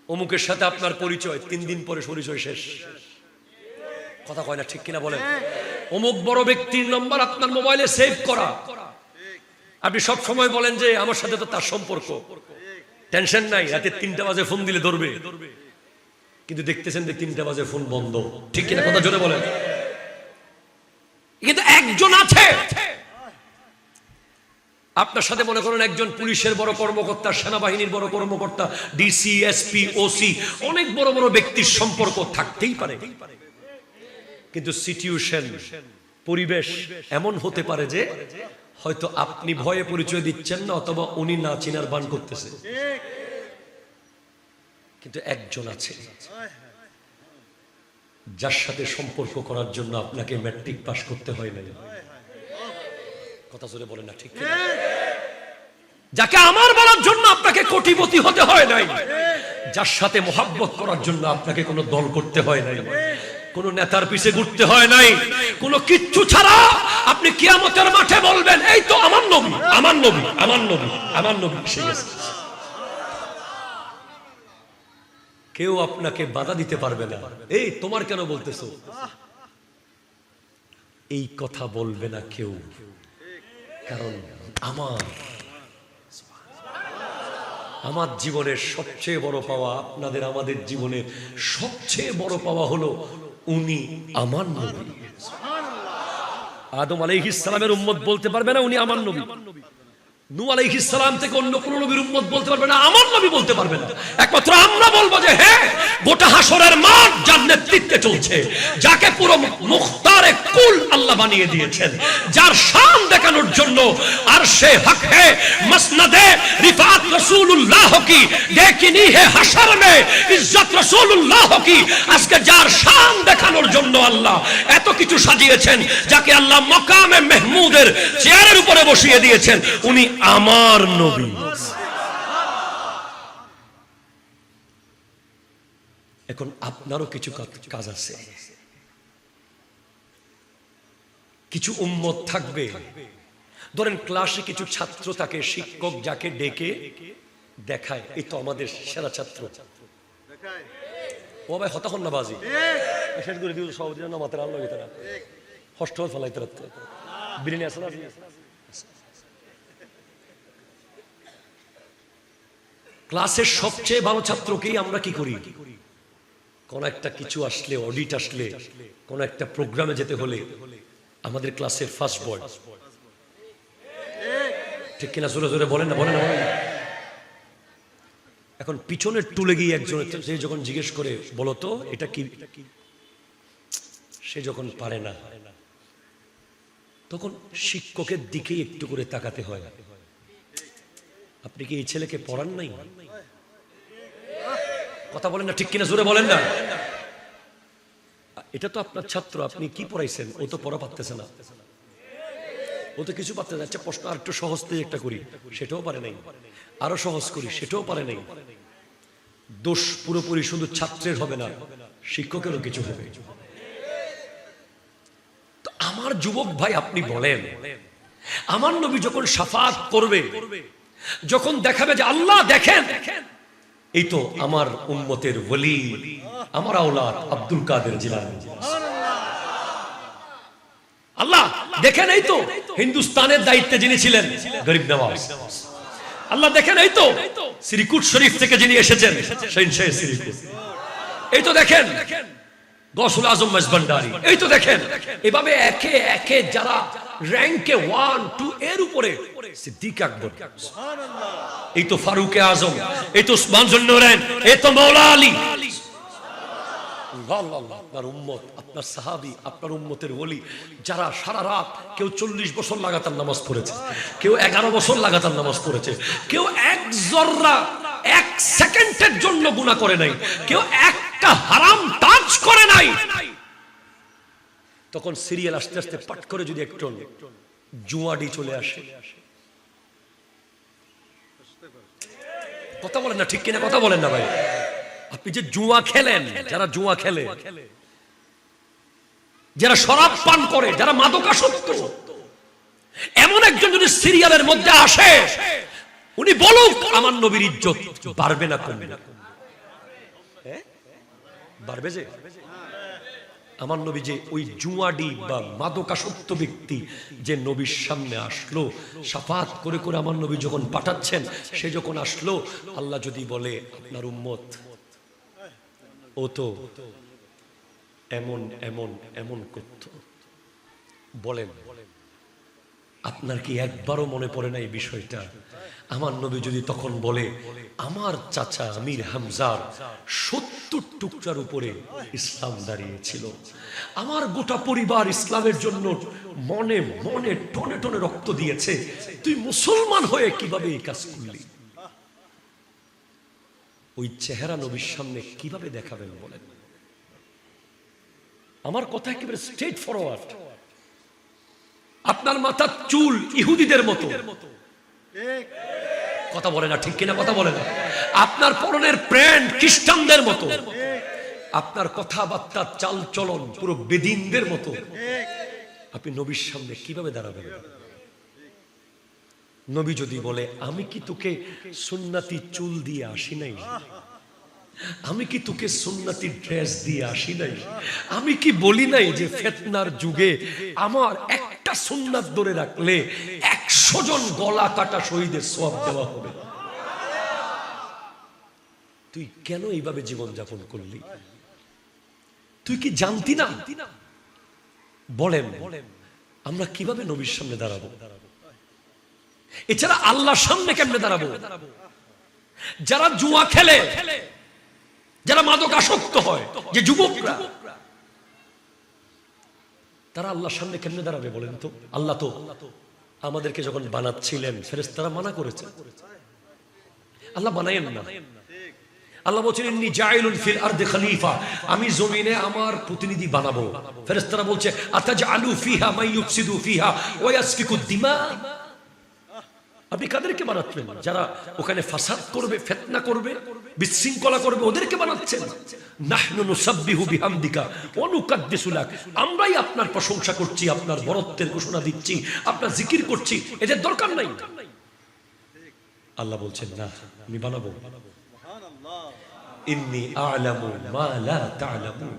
অমুকের সাথে আপনার পরিচয়, 3 দিন পরে পরিচয় শেষ, কথা কয় না, ঠিক কিনা বলেন। অমুক বড় ব্যক্তির নাম্বার আপনার মোবাইলে সেভ করা, আপনি সব সময় বলেন যে আমার সাথে তো তার সম্পর্ক, টেনশন নাই, রাতে 3টা বাজে ফোন দিলে ধরবে, কিন্তু দেখতেছেন যে 3টা বাজে ফোন বন্ধ, ঠিক কিনা কথা জোরে বলেন। কিন্তু একজন আছে আপনার সাথে, মনে করেন একজন পুলিশের বড় কর্মকর্তা, সেনাবাহিনীর বড় কর্মকর্তা, ডিসি, এসপি, ওসি, অনেক বড় বড় ব্যক্তির সম্পর্ক থাকতেই পারে, কিন্তু সিচুয়েশন, পরিবেশ এমন হতে পারে যে হয়তো আপনি ভয়ে পরিচয় দিচ্ছেন না, অথবা উনি না চিনার বান করতেছে, কিন্তু একজন আছে যার সাথে সম্পর্ক করার জন্য আপনাকে ম্যাট্রিক পাস করতে হয় না, কথা জোরে বলেন না, ঠিক কিনা। যাকে আমার বলার জন্য আপনাকে কোটিপতি হতে হয় নাই, যার সাথে মোহাব্বত করার জন্য আপনাকে কোনো দল করতে হয় নাই, কোন নেতার পিছে ঘুরতে হয় নাই, কোন কিচ্ছু ছাড়া আপনি কিয়ামতের মাঠে বলবেন এই তো আমার নবী, আমার নবী, আমার নবী, আমার নবী এসে গেছে। কেউ আপনাকে বাধা দিতে পারবে না, এই তোমার কেন বলতেছো, এই কথা বলবে না কেউ, কারণ আমার জীবনের সবচেয়ে বড় পাওয়া, আপনাদের আমাদের জীবনের সবচেয়ে বড় পাওয়া হলো উনি আমার নবী। আদম আলাইহিস সালামের উম্মত বলতে পারবে না উনি আমার নবী, নূহ আলাইহিস সালাম থেকে অন্য কোন নবীর উম্মত বলতে পারবে না আমার নবী বলতে পারবে না, একমাত্র আমরা বলবো যে হ্যাঁ, গোটা হাসরের মাঠ যার নেতৃত্বে চলছে, যাকে পুরো মুখতারে কুল আল্লাহ বানিয়ে দিয়েছেন, যার শান দেখানোর জন্য আরশে হক হে মসনদে রিফাত রাসূলুল্লাহ কি দেখিনি হে হাসর মে ইজ্জত রাসূলুল্লাহ কি, আজকে যার শান দেখানোর জন্য আল্লাহ এত কিছু সাজিয়েছেন, যাকে আল্লাহ মাকামে মাহমুদের চেয়ারের উপরে বসিয়ে দিয়েছেন, উনি আমার নবী। এখন আপনারও কিছু কাজ আছে, কিছু উম্মত থাকবে, ধরেন ক্লাসে কিছু ছাত্র থাকে, শিক্ষক যাকে ডেকে দেখায় এই তো আমাদের সেরা ছাত্র, ও ভাই হতাহন না বাজি শেষ করে দিও সভাপতি না মাথার আলো গেতে না হোস্টেল ফেলাইতে রাখতে বিরিয়ানি আছে না। ক্লাসের সবচেয়ে ভালো ছাত্রকেই আমরা কি করি, কোন একটা কিছু আসলে, অডিট আসলে, কোন একটা প্রোগ্রামে যেতে হলে আমাদের ক্লাসের ফার্স্ট বয়, ঠিক কিনা জোরে জোরে বলেন না, বলেন না, বলেন না। এখন পিছনের টুলে গিয়ে একজন সে যখন জিজ্ঞেস করে বলো তো এটা কি, সে যখন পারে না তখন শিক্ষকের দিকে একটু করে তাকাতে হয়, আপনি কি এই ছেলেকে পড়ান নাই, কথা বলেন না, ঠিক কিনা জোরে বলেন না। এটা তো আপনার ছাত্র, আপনি কি পড়াইছেন, ও তো পড়া পারতেছে না, ও তো কিছু পারতেছে না, আচ্ছা প্রশ্ন আর একটু সহজ থেকে একটা করি, সেটাও পারে নাই, আরো সহজ করি, সেটাও পারে নাই। দোষ পুরোপুরি শুধু ছাত্রের হবে না, শিক্ষকেরও কিছু হবে। তো আমার যুবক ভাই আপনি বলেন, আমার নবী যখন শাফাত করবে, যখন দেখাবে যে আল্লাহ দেখেন এই তো আমার উম্মতের ওলি, আমার আওলাদ আব্দুল কাদের জিলানী, আল্লাহ দেখেন এই তো হিন্দুস্তানের দায়িত্বে যিনি ছিলেন গরিব নওয়াজ, আল্লাহ দেখেন এই তো শ্রীকুট শরীফ থেকে যিনি এসেছেন শাহ শ্রীকুট, এই তো দেখেন গৌসুল আজম মজবন্ডারি, এই তো দেখেন, এভাবে একে একে যারা র্যাঙ্কে 1, 2 এর উপরে, সিদ্দিক আকবর, এই তো ফারুক আজম, এই তো উসমান জুন্নুরাইন, এই তো মাওলা আলী, আপনার উম্মত, আপনার সাহাবী, আপনার উম্মতের ওলি যারা সারা রাত, কেউ 40 বছর লাগাতার নামাজ পড়েছে, কেউ 11 বছর লাগাতার নামাজ পড়েছে, কেউ এক জর্রা এক সেকেন্ডের জন্য গুনাহ করে নাই, কেউ একটা হারাম টাচ করে নাই, তখন সিরিয়াল আস্তে আস্তে পাট করে যদি একটু জুয়াডি চলে আসে, কথা বলেন না ঠিক কিনা, কথা বলেন না ভাই। আপনি যে জুয়া খেলেন, যারা জুয়া খেলে, যারা শরাব পান করে, যারা মাদকাসক্ত, এমন একজন যদি সিরিয়ালের মধ্যে আসে, উনি বলুক আমার নবীর ইজ্জত বাড়বে না কমবে না? বাড়বে যে। আমার নবী যে ওই জুয়াডি বা মাদকাসক্ত ব্যক্তি যে নবীর সামনে আসলো, শাফাত করে করে আমার নবী যখন পাঠাচ্ছেন, সে যখন আসলো, আল্লাহ যদি বলে আপনার উম্মত ও তো এমন এমন এমন করত, বলেন আপনার কি একবারও মনে পড়ে না এই বিষয়টা? আমার নবী যদি তখন বলে আমার চাচা আমির হামজার 70 টুকরার উপরে ইসলাম দাঁড়িয়েছিল, আমার গোটা পরিবার ইসলামের জন্য মনে মনে টনে টনে রক্ত দিয়েছে, তুই মুসলমান হয়ে কিভাবে এই কাজ করলি? ওই চেহারা নবীর সামনে কিভাবে দেখাবেন বলেন? আমার কথা একেবারে স্ট্রেট ফরওয়ার্ড। আপনার মাথার চুল ইহুদিদের মতো, কথা বলে না ঠিক কিনা, কথা বলে না। আপনার পরনের প্যান্ট খ্রিস্টানদের মতো, আপনার কথাবার্তা চাল চলন পুরো বেদিনদের মতো, আপনি নবীর সামনে কিভাবে দাঁড়াবেন? নবী যদি বলে আমি কি তোকে সুন্নতি চুল দিয়ে আসি নাই, আমি কি তোকে সুন্নতি ড্রেস দিয়ে আসি নাই, আমি কি বলি নাই যে ফিতনার যুগে আমার একটা সুন্নাত ধরে রাখলে 100 জন গলা কাটা শহীদের সওয়াব দেওয়া হবে? তুই কেন এইভাবে জীবন যাপন করলি? তুই কি জানতি না? বলেন আমরা কিভাবে নবীর সামনে দাঁড়াবো? এছাড়া আল্লাহর সামনে কেমনে দাঁড়াবো? যারা জুয়া খেলে, যারা মাদকাসক্ত হয়, যে যুবকরা, তারা আল্লাহর সামনে কেমনে দাঁড়াবে বলেন তো? আল্লাহ তো আমাদেরকে যখন বানাচ্ছিলেন ফেরেশতারা মানা করেছে, আল্লাহ বানায়েন না। আল্লাহ বলছেন ইন্নী জাইলুন ফিল আরদি খলিফা, আমি জমিনে আমার প্রতিনিধি বানাবো। ফেরেশতারা বলছে আতাজআলু ফিহা মান ইউফসিদু ফিহা ওয়া ইয়াসফিকুদ দিমা, আপনি কাদেরকে বানাচ্ছেন? যারা ওখানে ফাসাদ করবে, ফিতনা করবে, বিশৃঙ্খলা করবে, ওদেরকে বানাচ্ছেন। নাহনু নুসাব্বিহু বিহামদিকা ওয়া নুকাদ্দিসু লাক, আমরাই আপনার প্রশংসা করছি, আপনার বরত্বের ঘোষণা দিচ্ছি, আপনার জিকির করছি, এদের দরকার নাই। আল্লাহ বলছেন না, আমি বানাবো। ইন্নী আ'লামু মা লা তা'লামুন।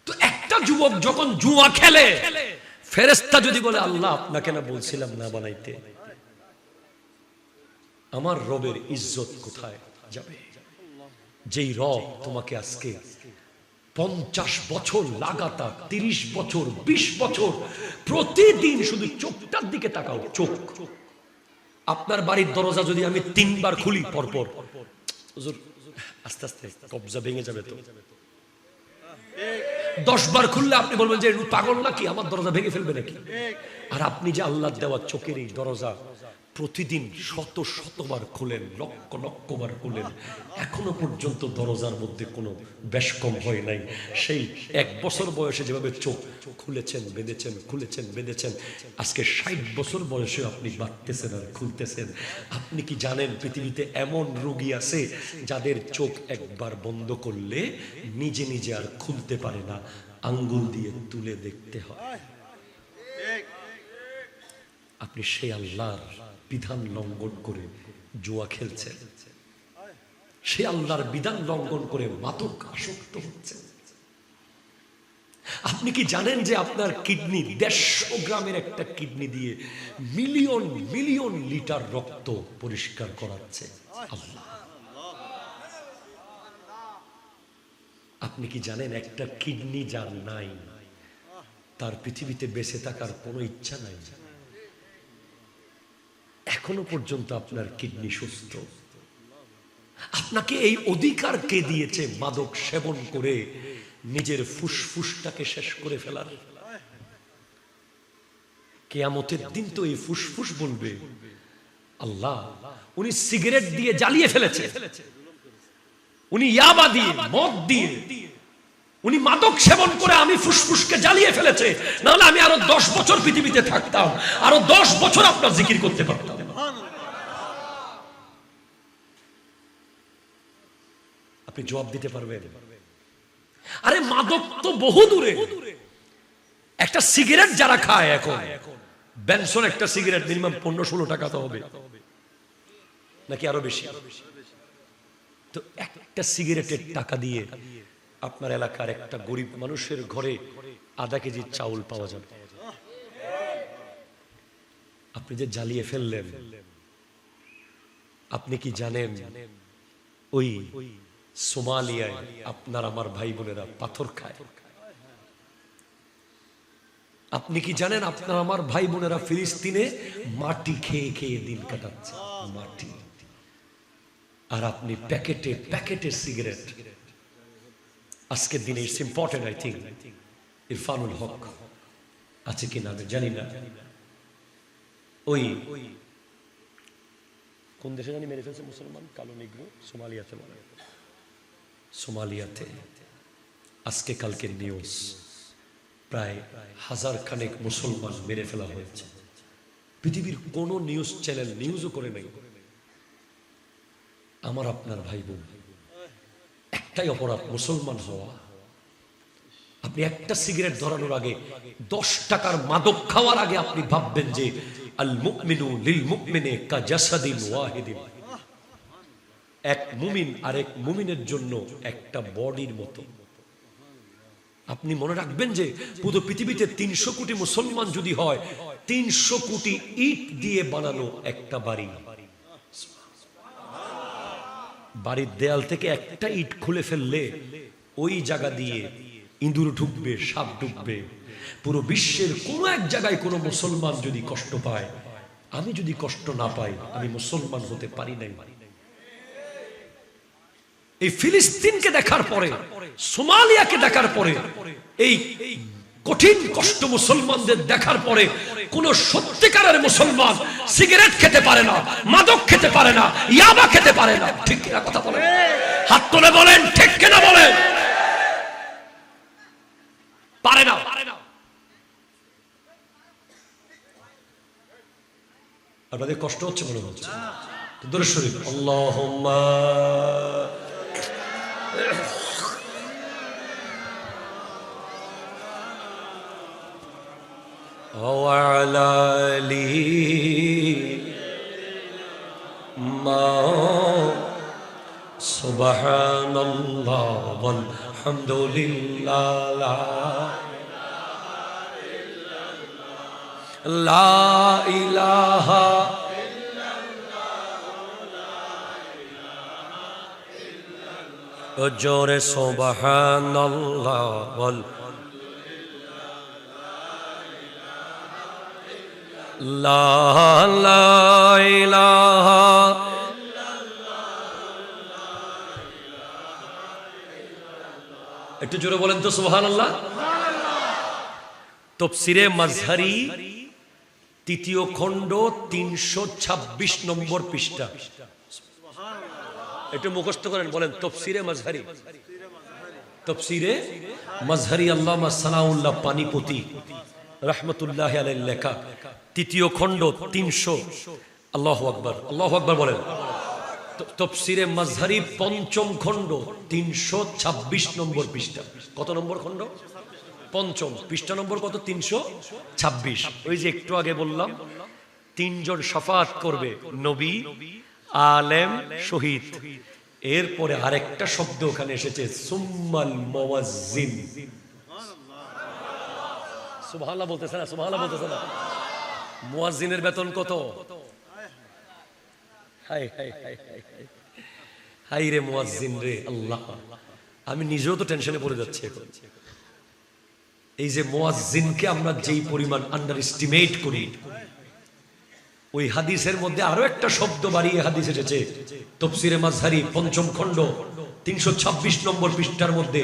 তো একটা যুবক যখন জুয়া খেলে, ফেরেশতা যদি বলে আল্লাহ আপনাকে না বলছিলাম না বানাইতে, আমার রবের ইজ্জত কোথায় যাবে? যেই রব তোমাকে আজকে 50 বছর লাগাতার, 30 বছর, 20 বছর প্রতিদিন শুধু চোখটার দিকে তাকাও, চোখ। আপনার বাড়ির দরজা যদি আমি 3 বার খুলি পরপর, হুজুর আস্তে আস্তে কবজা ভেঙে যাবে তো। 10 বার খুললে আপনি বলবেন যে পাগল নাকি, আমার দরজা ভেঙে ফেলবে নাকি? আর আপনি যে আল্লাহর দেওয়া চোখের এই দরজা প্রতিদিন শত শতবার খুলেন, লক্ষ লক্ষ বার খুলেন, এখনো পর্যন্ত দরজার মধ্যে কোনো বেশকম হয় নাই। সেই 1 বছর বয়সে যেভাবে চোখ খুলেছেন বেঁধেছেন, খুলেছেন বেঁধেছেন, আজকে 60 বছর বয়সে আপনি বাঁধতেছেন আর খুলতেছেন। আপনি কি জানেন পৃথিবীতে এমন রোগী আছে যাদের চোখ একবার বন্ধ করলে নিজে নিজে আর খুলতে পারে না, আঙ্গুল দিয়ে তুলে দেখতে হয়। আপনি সেই আল্লাহর বিধান লঙ্ঘন করে জুয়া খেলছেন, সে আল্লাহর বিধান লঙ্ঘন করে মাদক আসক্ত হচ্ছেন। আপনি কি জানেন যে আপনার কিডনি 150 গ্রামের একটা কিডনি দিয়ে মিলিয়ন মিলিয়ন লিটার রক্ত পরিষ্কার করাচ্ছে আল্লাহ? আপনি কি জানেন একটা কিডনি যার নাই, তার পৃথিবীতে বেঁচে থাকার কোনো ইচ্ছা নাই? এখনো পর্যন্ত আপনার কিডনি সুস্থ, আপনাকে এই অধিকার কে দিয়েছে মাদক সেবন করে নিজের ফুসফুসটাকে শেষ করে ফেলার? কিয়ামতের দিন তো এই ফুসফুস বলবে, আল্লাহ উনি সিগারেট দিয়ে জ্বালিয়ে ফেলেছে, উনি ইয়াবা দিয়ে, মদ দিয়ে, উনি মাদক সেবন করে আমি ফুসফুসকে জ্বালিয়ে ফেলেছে, নাহলে আমি আরো 10 বছর পৃথিবীতে থাকতাম, আরো 10 বছর আপনার জিকির করতে পারতাম। আপনি জবাব দিতে পারবেন? আরে মাদক তো বহু দূরে, একটা সিগারেট যারা খায় এখন, বেনসন একটা সিগারেট মিনিমাম 15-16 টাকা তো হবে, নাকি আরো বেশি? তো একটা সিগারেটের টাকা দিয়ে আপনার এলাকার একটা গরিব মানুষের ঘরে আধা কেজি চাউল পাওয়া যাবে। আপনি যে জ্বালিয়ে ফেললেন, আপনি কি জানেন ওই সোমালিয়ায় আপনার আমার ভাই বোনেরা পাথর খায়? আপনি কি জানেন আপনার আমার ভাই বোনেরা ফিলিস্তিনে মাটি খেয়ে খেয়ে দিন কাটাচ্ছে, মাটি। আর আপনি প্যাকেটে প্যাকেটে সিগারেট। আজকের দিনে it's important, I think Irfanul Haque আছে কিনা আমি জানি না, ওই কোন দেশে জানি মেরে ফেলছে মুসলমান, কালো নিগ্রো, সোমালিয়াতে, সোমালিয়াতে আজকে কালকের নিউজ, প্রায় 1000 খানেক মুসলমান মেরে ফেলা হয়েছে। পৃথিবীর কোন নিউজ চ্যানেল নিউজও করে নাই। আমার আপনার ভাই বোন, একটাই অপরাধ মুসলমান হওয়া। আপনি একটা সিগারেট ধরানোর আগে, 10 টাকার মাদক খাওয়ার আগে আপনি ভাববেন যে আল মুমিনু লিল মুমিনে কাজাসাদিন ওয়াহিদিন, এক মুমিন আরেক মুমিনের জন্য একটা বডির মতো। আপনি মনে রাখবেন যে পুরো পৃথিবীতে 300 কোটি মুসলমান যদি হয়, 300 কোটি ইট দিয়ে বানানো একটা বাড়ি, বাড়ির দেয়াল থেকে একটা ইট খুলে ফেললে ওই জায়গা দিয়ে ইঁদুর ঢুকবে, সাপ ঢুকবে। পুরো বিশ্বের কোন এক জায়গায় কোনো মুসলমান যদি কষ্ট পায়, আমি যদি কষ্ট না পাই, আমি মুসলমান হতে পারি নাই। এই ফিলিস্তিনকে দেখার পরে, সোমালিয়াকে দেখার পরে, এই কঠিন কষ্ট মুসলমানদের দেখার পরে কোন সত্যিকারের মুসলমান সিগারেট খেতে পারে না, মাদক খেতে পারে না, ইয়াবা খেতে পারে না। ঠিক কিনা কথা বলেন? হাত তুলে বলেন ঠিক কিনা বলেন? পারে না। আপনাদের কষ্ট হচ্ছে মনে হচ্ছে? দরুদ শরীফ, আল্লাহুম্মা وعلى آله ما سبحان الله والحمد لله لا إله जोरे सुबहान अल्लाह वल ला ला इलाहा একটু জোরে বলেন তো সুবহানাল্লাহ। তাফসীরে মাজহারি 3য় খণ্ড 326 নম্বর পৃষ্ঠা। একটু মুখস্থ করেন, বলেন তাফসীরে মাজহারি। তাফসীরে মাজহারি আল্লামা সানাউল্লাহ পানিপতি রাহমাতুল্লাহি আলাইহি লেখা 3য় খণ্ড 300। আল্লাহু আকবার, আল্লাহু আকবার বলেন। তাফসীরে মাজহারি 5ম খণ্ড 326 নম্বর পৃষ্ঠা। কত নম্বর খণ্ড? 5ম পৃষ্ঠা নম্বর কত? 326। ওই যে একটু আগে বললাম 3 জন শাফাত করবে, নবী, আলেম, শহীদ। এরপরে আরেকটা শব্দ ওখানে এসেছে, সুম্মাল মুয়াজ্জিন। সুবহানাল্লাহ বলতেছে না? সুবহানাল্লাহ বলতেছে না? মুয়াজ্জিনের বেতন কত? High high high high high রে মুয়াজ্জিন রে, আল্লাহ, আমি নিজেও তো টেনশনে পড়ে যাচ্ছি এখন। এই যে মুয়াজ্জিনকে আমরা যেই পরিমাণ আন্ডার এস্টিমেট করি, ওই হাদিসের মধ্যে আরো একটা শব্দ বাড়িয়ে হাদিস এসেছে তাফসীরে মাযহারি ৫ম খণ্ড ৩২৬ নম্বর পৃষ্ঠার মধ্যে,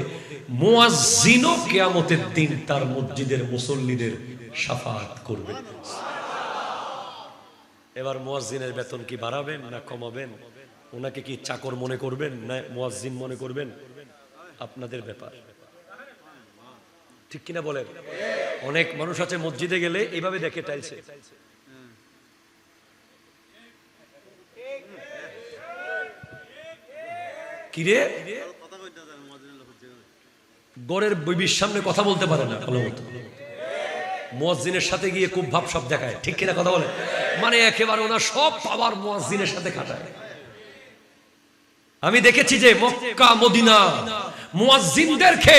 মুয়াজ্জিনও কিয়ামতের দিন তার মসজিদের মুসল্লিদের শাফাআত করবে। এবার মুয়াজ্জিনের বেতন কি বাড়াবেন না কমাবেন? ওনাকে কি চাকর মনে করবেন না মুয়াজ্জিন মনে করবেন? আপনাদের ব্যাপার, ঠিক কিনা বলেন? অনেক মানুষ আছে মসজিদে গেলে এইভাবে দেখে টাইলছে, কিরে গড়ের বিবির সামনে কথা বলতে পারে না, মুয়াজ্জিনের সাথে গিয়ে খুব ভাবসাব দেখায়, ঠিক কিনা কথা বলে? মানে একেবারে ওনার সব পাওয়ার মুয়াজ্জিনের সাথে কাটায়। আমি দেখেছি যে মক্কা মদিনা মুয়াজ্জিনদেরকে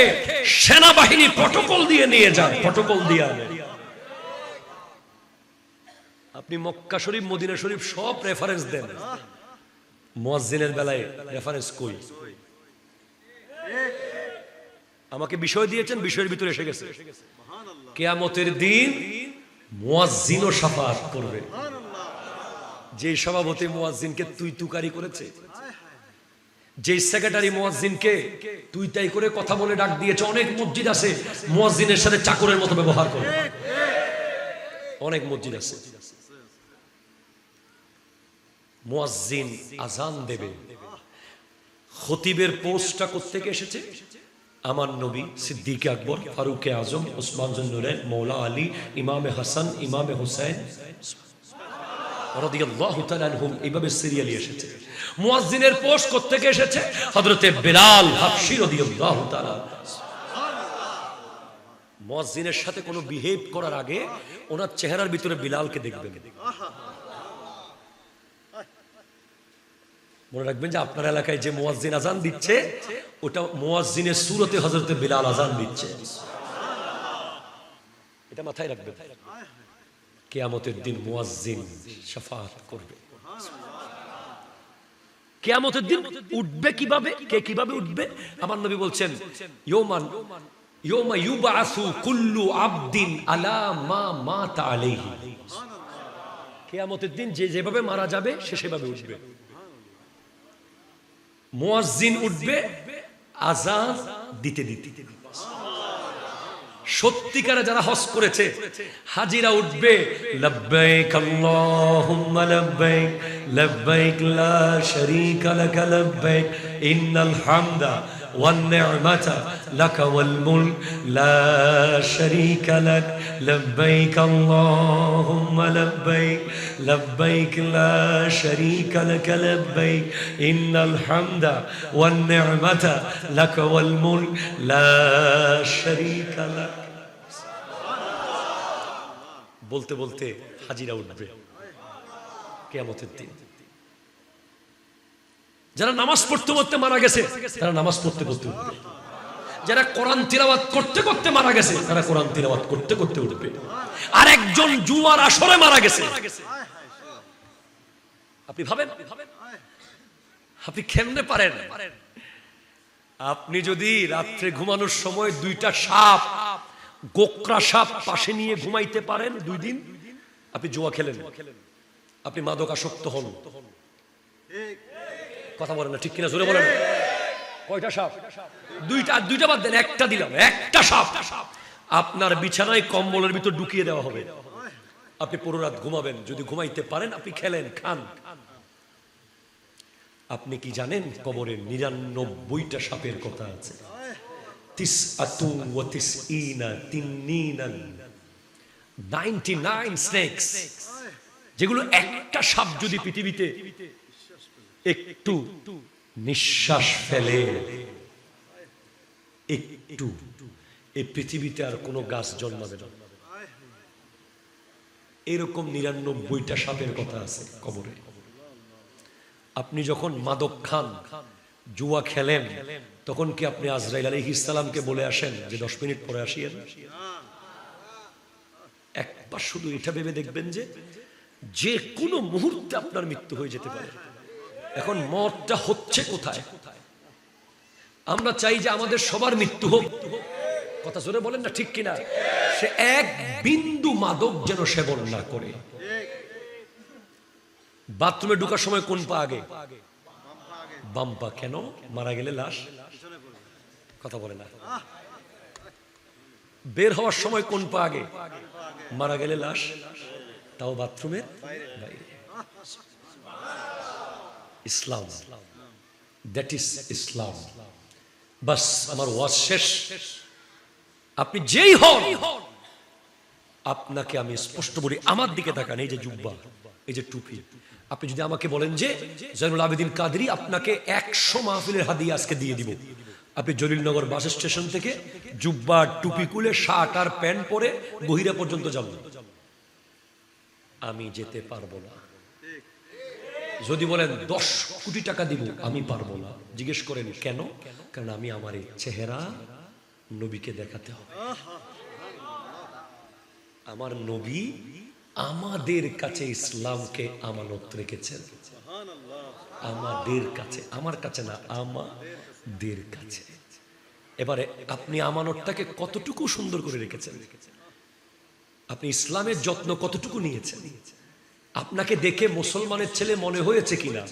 সেনাবাহিনী প্রটোকল দিয়ে নিয়ে যায়, প্রটোকল দিয়ে আনে। আপনি মক্কা শরীফ মদিনা শরীফ সব রেফারেন্স দেন, মুয়াজ্জিনের বেলায় রেফারেন্স কই? আমাকে বিষয় দিয়েছেন, বিষয়ের ভিতরে এসে গেছে কিয়ামতের দিন মুয়াজ্জিনও শাফাআত করবে। যে সভাপতি মুয়াজ্জিনকে তুই তুকারি করেছে, যে সেক্রেটারি মুয়াজ্জিনকে তুই তাই করে কথা বলে ডাক দিয়েছে, অনেক মসজিদ আছে মুয়াজ্জিনের সাথে চাকরের মতো ব্যবহার করে, অনেক মসজিদ আছে। মুয়াজ্জিন আজান দেবে, খতিবের পোস্টটা কোত্থেকে এসেছে? আমার নবী, সিদ্দিক আকবর, ফারুক আজম, উসমান জুন্নুরাইন, মৌলা আলী, ইমামে হাসান, ইমামে হুসাইন রাদিয়াল্লাহু তাআলা আনহুম, এইভাবে সিরিয়ালি এসেছে। মুয়াজ্জিনের পোস্ট কোত্থেকে এসেছে? হযরতে বেলাল হাবশী রাদিয়াল্লাহু তাআলা। মুয়াজ্জিনের সাথে কোনো বিহেভ করার আগে ওনার চেহারার ভিতরে বিলালকে দেখবেন। মনে রাখবেন যে আপনার এলাকায় যে মুয়াজ্জিন আজান দিচ্ছে ওটা মুয়াজ্জিনের সুরতে হযরতে বেলাল আজান দিচ্ছে, এটা মাথায় রাখবেন। কিয়ামতের দিন মুয়াজ্জিন শাফাআত করবে। কিয়ামতের দিন উঠবে কিভাবে? কে কিভাবে উঠবে? আমার নবী বলছেন, ইয়াউমা ইউবআসু কুল্লু আবদিন আলা মা মাতা আলাইহি। কিয়ামতের দিন যে যেভাবে মারা যাবে সে সেভাবে উঠবে। মুয়াজ্জিন উঠবে আযান দিতে দিতে। সত্যিকারে যারা হজ করেছে হাজিরা উঠবে, লাব্বাইক আল্লাহুম্মা লাব্বাইক লাব্বাইক লা শারীকা লাক লাব্বাইক ইন্নাল হামদা ওয়ান নি'মাতা লাকা ওয়াল মুলক লা শারীকা লাক লাব্বাইক আল্লাহুম্মা লাব্বাইক লাব্বাইক লা শারীকা লাক লাব্বাইক ইন্নাল হামদা ওয়ান নি'মাতা লাকা ওয়াল মুলক লা শারীকা লাক। বলতে বলতে হাজিরা উঠবে কিয়ামতের দিন। যারা নামাজ পড়তে পড়তে মারা গেছে তারা নামাজ পড়তে পড়তে উঠবে। যারা কোরআন তিলাওয়াত করতে করতে মারা গেছে তারা কোরআন তিলাওয়াত করতে করতে উঠবে। আর একজন জুয়ার আসরে মারা গেছে। আপনি ভাবেন, আপনি কেমনে পারেন? আপনি যদি রাত্রে ঘুমানোর সময় দুইটা সাপ, গোকরা সাপ পাশে নিয়ে ঘুমাইতে পারেন 2 দিন, আপনি জুয়া খেলেন, আপনি মাদক আসক্ত হন। কথা বলেন না, ঠিক কিনা? জোরে বলেন। কয়টা সাপ? দুইটা বাদ দেন, একটা দিলাম, একটা সাপ আপনার বিছানায় কম্বলের ভিতর ঢুকিয়ে দেওয়া হবে। আপনি পুরো রাত ঘুমাবেন। যদি ঘুমাইতে পারেন আপনি খেলেন, খান। আপনি কি জানেন কবরে 99টা সাপের কথা আছে? 99 স্নেকস, যেগুলো একটা সাপ যদি পৃথিবীতে একটু নিঃশ্বাস ফেলে, একটু, এই পৃথিবীতে আর কোনো গাছ জন্মাবে না। এরকম 99টা সাপের কথা আছে কবরে। আপনি যখন মাদক খান, জুয়া খেলেন, তখন কি আপনি আজরাইল আলাইহিস সালামকে বলে আসেন যে 10 মিনিট পরে আসিয়েন? একবার শুধু এটা ভেবে দেখবেন যে যে কোনো মুহূর্তে আপনার মৃত্যু হয়ে যেতে পারে। এখন মরটা হচ্ছে কোথায়? আমরা চাই যে আমাদের সবার মৃত্যু হোক। কথা জোরে বলেন না, ঠিক কিনা? সে এক বিন্দু মাদক যেন সেবন না করে। বাথরুমে ঢোকার সময় কোন পা আগে? বাম পা। কেন? মারা গেলে লাশ কথা বলে না। বের হওয়ার সময় কোন পা আগে? মারা গেলে লাশ, তাও বাথরুমের বাইরে। ইসলাম, দ্যাট ইজ ইসলাম। বাস, আমার ওয়াজ শেষ। আপনি যেই হন, আপনাকে আমি স্পষ্ট বলি, আমার দিকে তাকান, এই যে জুব্বা, এই যে টুপি, আপনি যদি আমাকে বলেন যে জয়নুল আবেদিন কাদরি আপনাকে 100 মাহফিলের হাদিয়া আজকে দিয়ে দিব, আপনি জলিলনগর বাস স্টেশন থেকে জুব্বা টুপি খুলে শার্ট আর প্যান্ট পরে বহিরা পর্যন্ত যাবেন, আমি যেতে পারবো না। যদি বলেন 10 কোটি টাকা দিব, আমি পারবো না। জিজ্ঞেস করেন কেন? কারণ আমি আমার এই চেহারা নবীকে দেখাতে হবে। আমার নবী আমাদের কাছে ইসলামকে আমানত রেখেছেন, আমাদের কাছে, আমার কাছে না, আমাদের কাছে। এবারে আপনি আমানতটাকে কতটুকু সুন্দর করে রেখেছেন, আপনি ইসলামের যত্ন কতটুকু নিয়েছেন, আপনাকে দেখে মুসলমানের ছেলে মনে হয়েছে কিনা,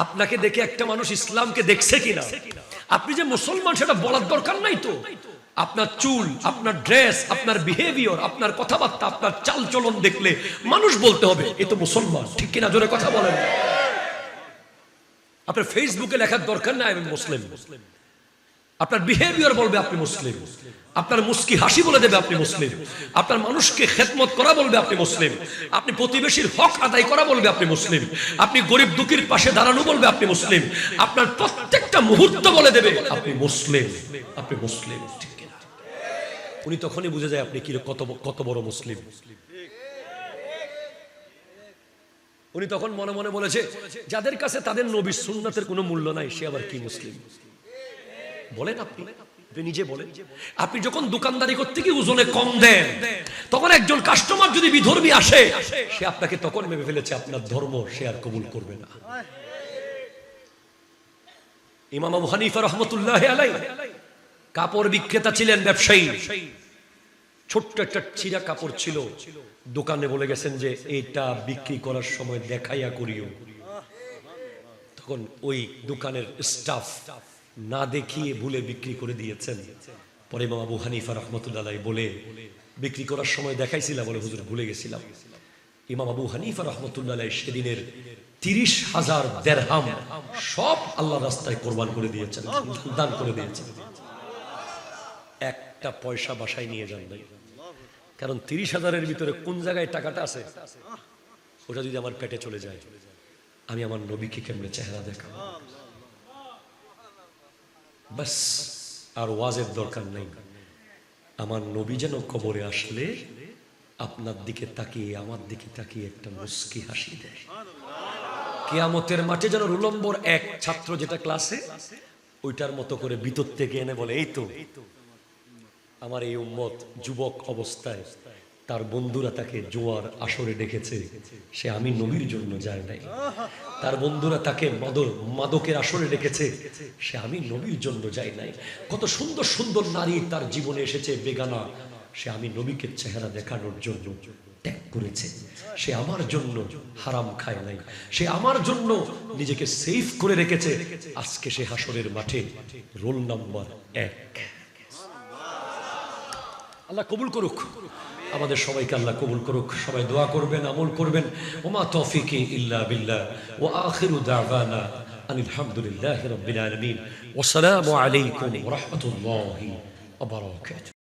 আপনাকে দেখে একটা মানুষ ইসলামকে দেখছে কিনা, আপনি যে মুসলমান সেটা বলার দরকার নাই তো। আপনার চুল, আপনার ড্রেস, আপনার বিহেভিয়ার, আপনার কথাবার্তা, আপনার চাল চলন দেখলে মানুষ বলতে হবে এ তো মুসলমান, ঠিক কিনা? জোরে কথা বলেন। আপনার ফেসবুকে লেখার দরকার নাই আমি মুসলিম, আপনার বিহেভিয়ার বলবে আপনি মুসলিম, আপনার মুস্কি হাসি বলে দেবে আপনি মুসলিম, আপনার মানুষকে খেদমত করা বলবে আপনি মুসলিম, আপনি প্রতিবেশীর হক আদায় করা বলবে আপনি মুসলিম, আপনি গরিব দুঃখীর পাশে দাঁড়ানো বলবে আপনি মুসলিম, আপনার প্রত্যেকটা মুহূর্ত বলে দেবে আপনি মুসলিম, আপনি মুসলিম, ঠিক কিনা? উনি তখনই বুঝে যায় আপনি কি কত বড় মুসলিম। উনি তখন মনে মনে বলেছে, যাদের কাছে তাদের নবীর সুন্নাতের কোনো মূল্য নাই, সে আবার কি মুসলিম? বলেন আপনি নিজে বলেন। আপনি যখন দোকানদারি করতে গিয়ে ওজনে কম দেন, তখন একজন কাস্টমার যদি বিধর্মী আসে, সে আপনাকে তখন ভেবে ফেলেছে আপনার ধর্ম সে আর কবুল করবে না। ইমাম আবু হানিফা রাহমাতুল্লাহি আলাইহি কাপড় বিক্রেতা ছিলেন, ব্যবসায়ী। ছোট্ট একটা ছিঁড়া কাপড় ছিল, দোকানে বলে গেছেন যে এটা বিক্রি করার সময় দেখাইয়া করিও। তখন ওই দোকানের স্টাফ না দেখিয়ে ভুলে বিক্রি করে দিয়েছেন। পরে ইমাম আবু হানিফা রাহমাতুল্লাহি আলাইহি বলে, বিক্রি করার সময় দেখাইছিলাম, বলে হুজুর ভুলে গেছিলাম। ইমাম আবু হানিফা রাহমাতুল্লাহি আলাইহি সেদিনের 30,000 দিরহাম সব আল্লাহর রাস্তায় কোরবান করে দিয়েছেন, দান করে দিয়েছেন। একটা পয়সা বাসায় নিয়ে যান নাই, কারণ 30,000-এর ভিতরে কোন জায়গায় টাকাটা আছে, ওটা যদি আমার পেটে চলে যায়, আমি আমার নবীকে কেমনে চেহারা দেখাবো? বাস, আর ওয়াজের দরকার নেই। আমার নবী যেন কবরে আসলে আপনার দিকে তাকিয়ে, আমার দিকে তাকিয়ে একটা মুস্কি হাসি দেয়। কিয়ামতের মাঠে যেন রুলম্বর এক ছাত্র যেটা ক্লাসে, ওইটার মতো করে ভিতর থেকে এনে বলে, এই তো আমার এই উম্মত যুবক অবস্থায় তার বন্ধুরা তাকে জোয়ার আসরে ডেকেছে, সে আমি নবীর জন্য যায় নাই। তার বন্ধুরা তাকে মাদকের আসরে ডেকেছে, সে আমি নবীর জন্য যাই নাই। কত সুন্দর সুন্দর নারী তার জীবনে এসেছে বেগানা, সে আমি নবীকে চেহারা দেখানোর জন্য ত্যাগ করেছে। সে আমার জন্য হারাম খায় নাই, সে আমার জন্য নিজেকে সেফ করে রেখেছে। আজকে সে হাসরের মাঠে রোল নাম্বার 1। আল্লাহ কবুল করুক, আমাদের সবাইকে আল্লাহ কবুল করুক। সবাই দোয়া করবেন, আমল করবেন। ওমা তৌফিকি ইল্লা বিল্লাহ ওয়া আখিরু দাওয়ানা আনিল হামদুলিল্লাহি রাব্বিল আলামিন। ওয়া আসসালামু আলাইকুম ওয়া রাহমাতুল্লাহি ওয়া বারাকাতুহু।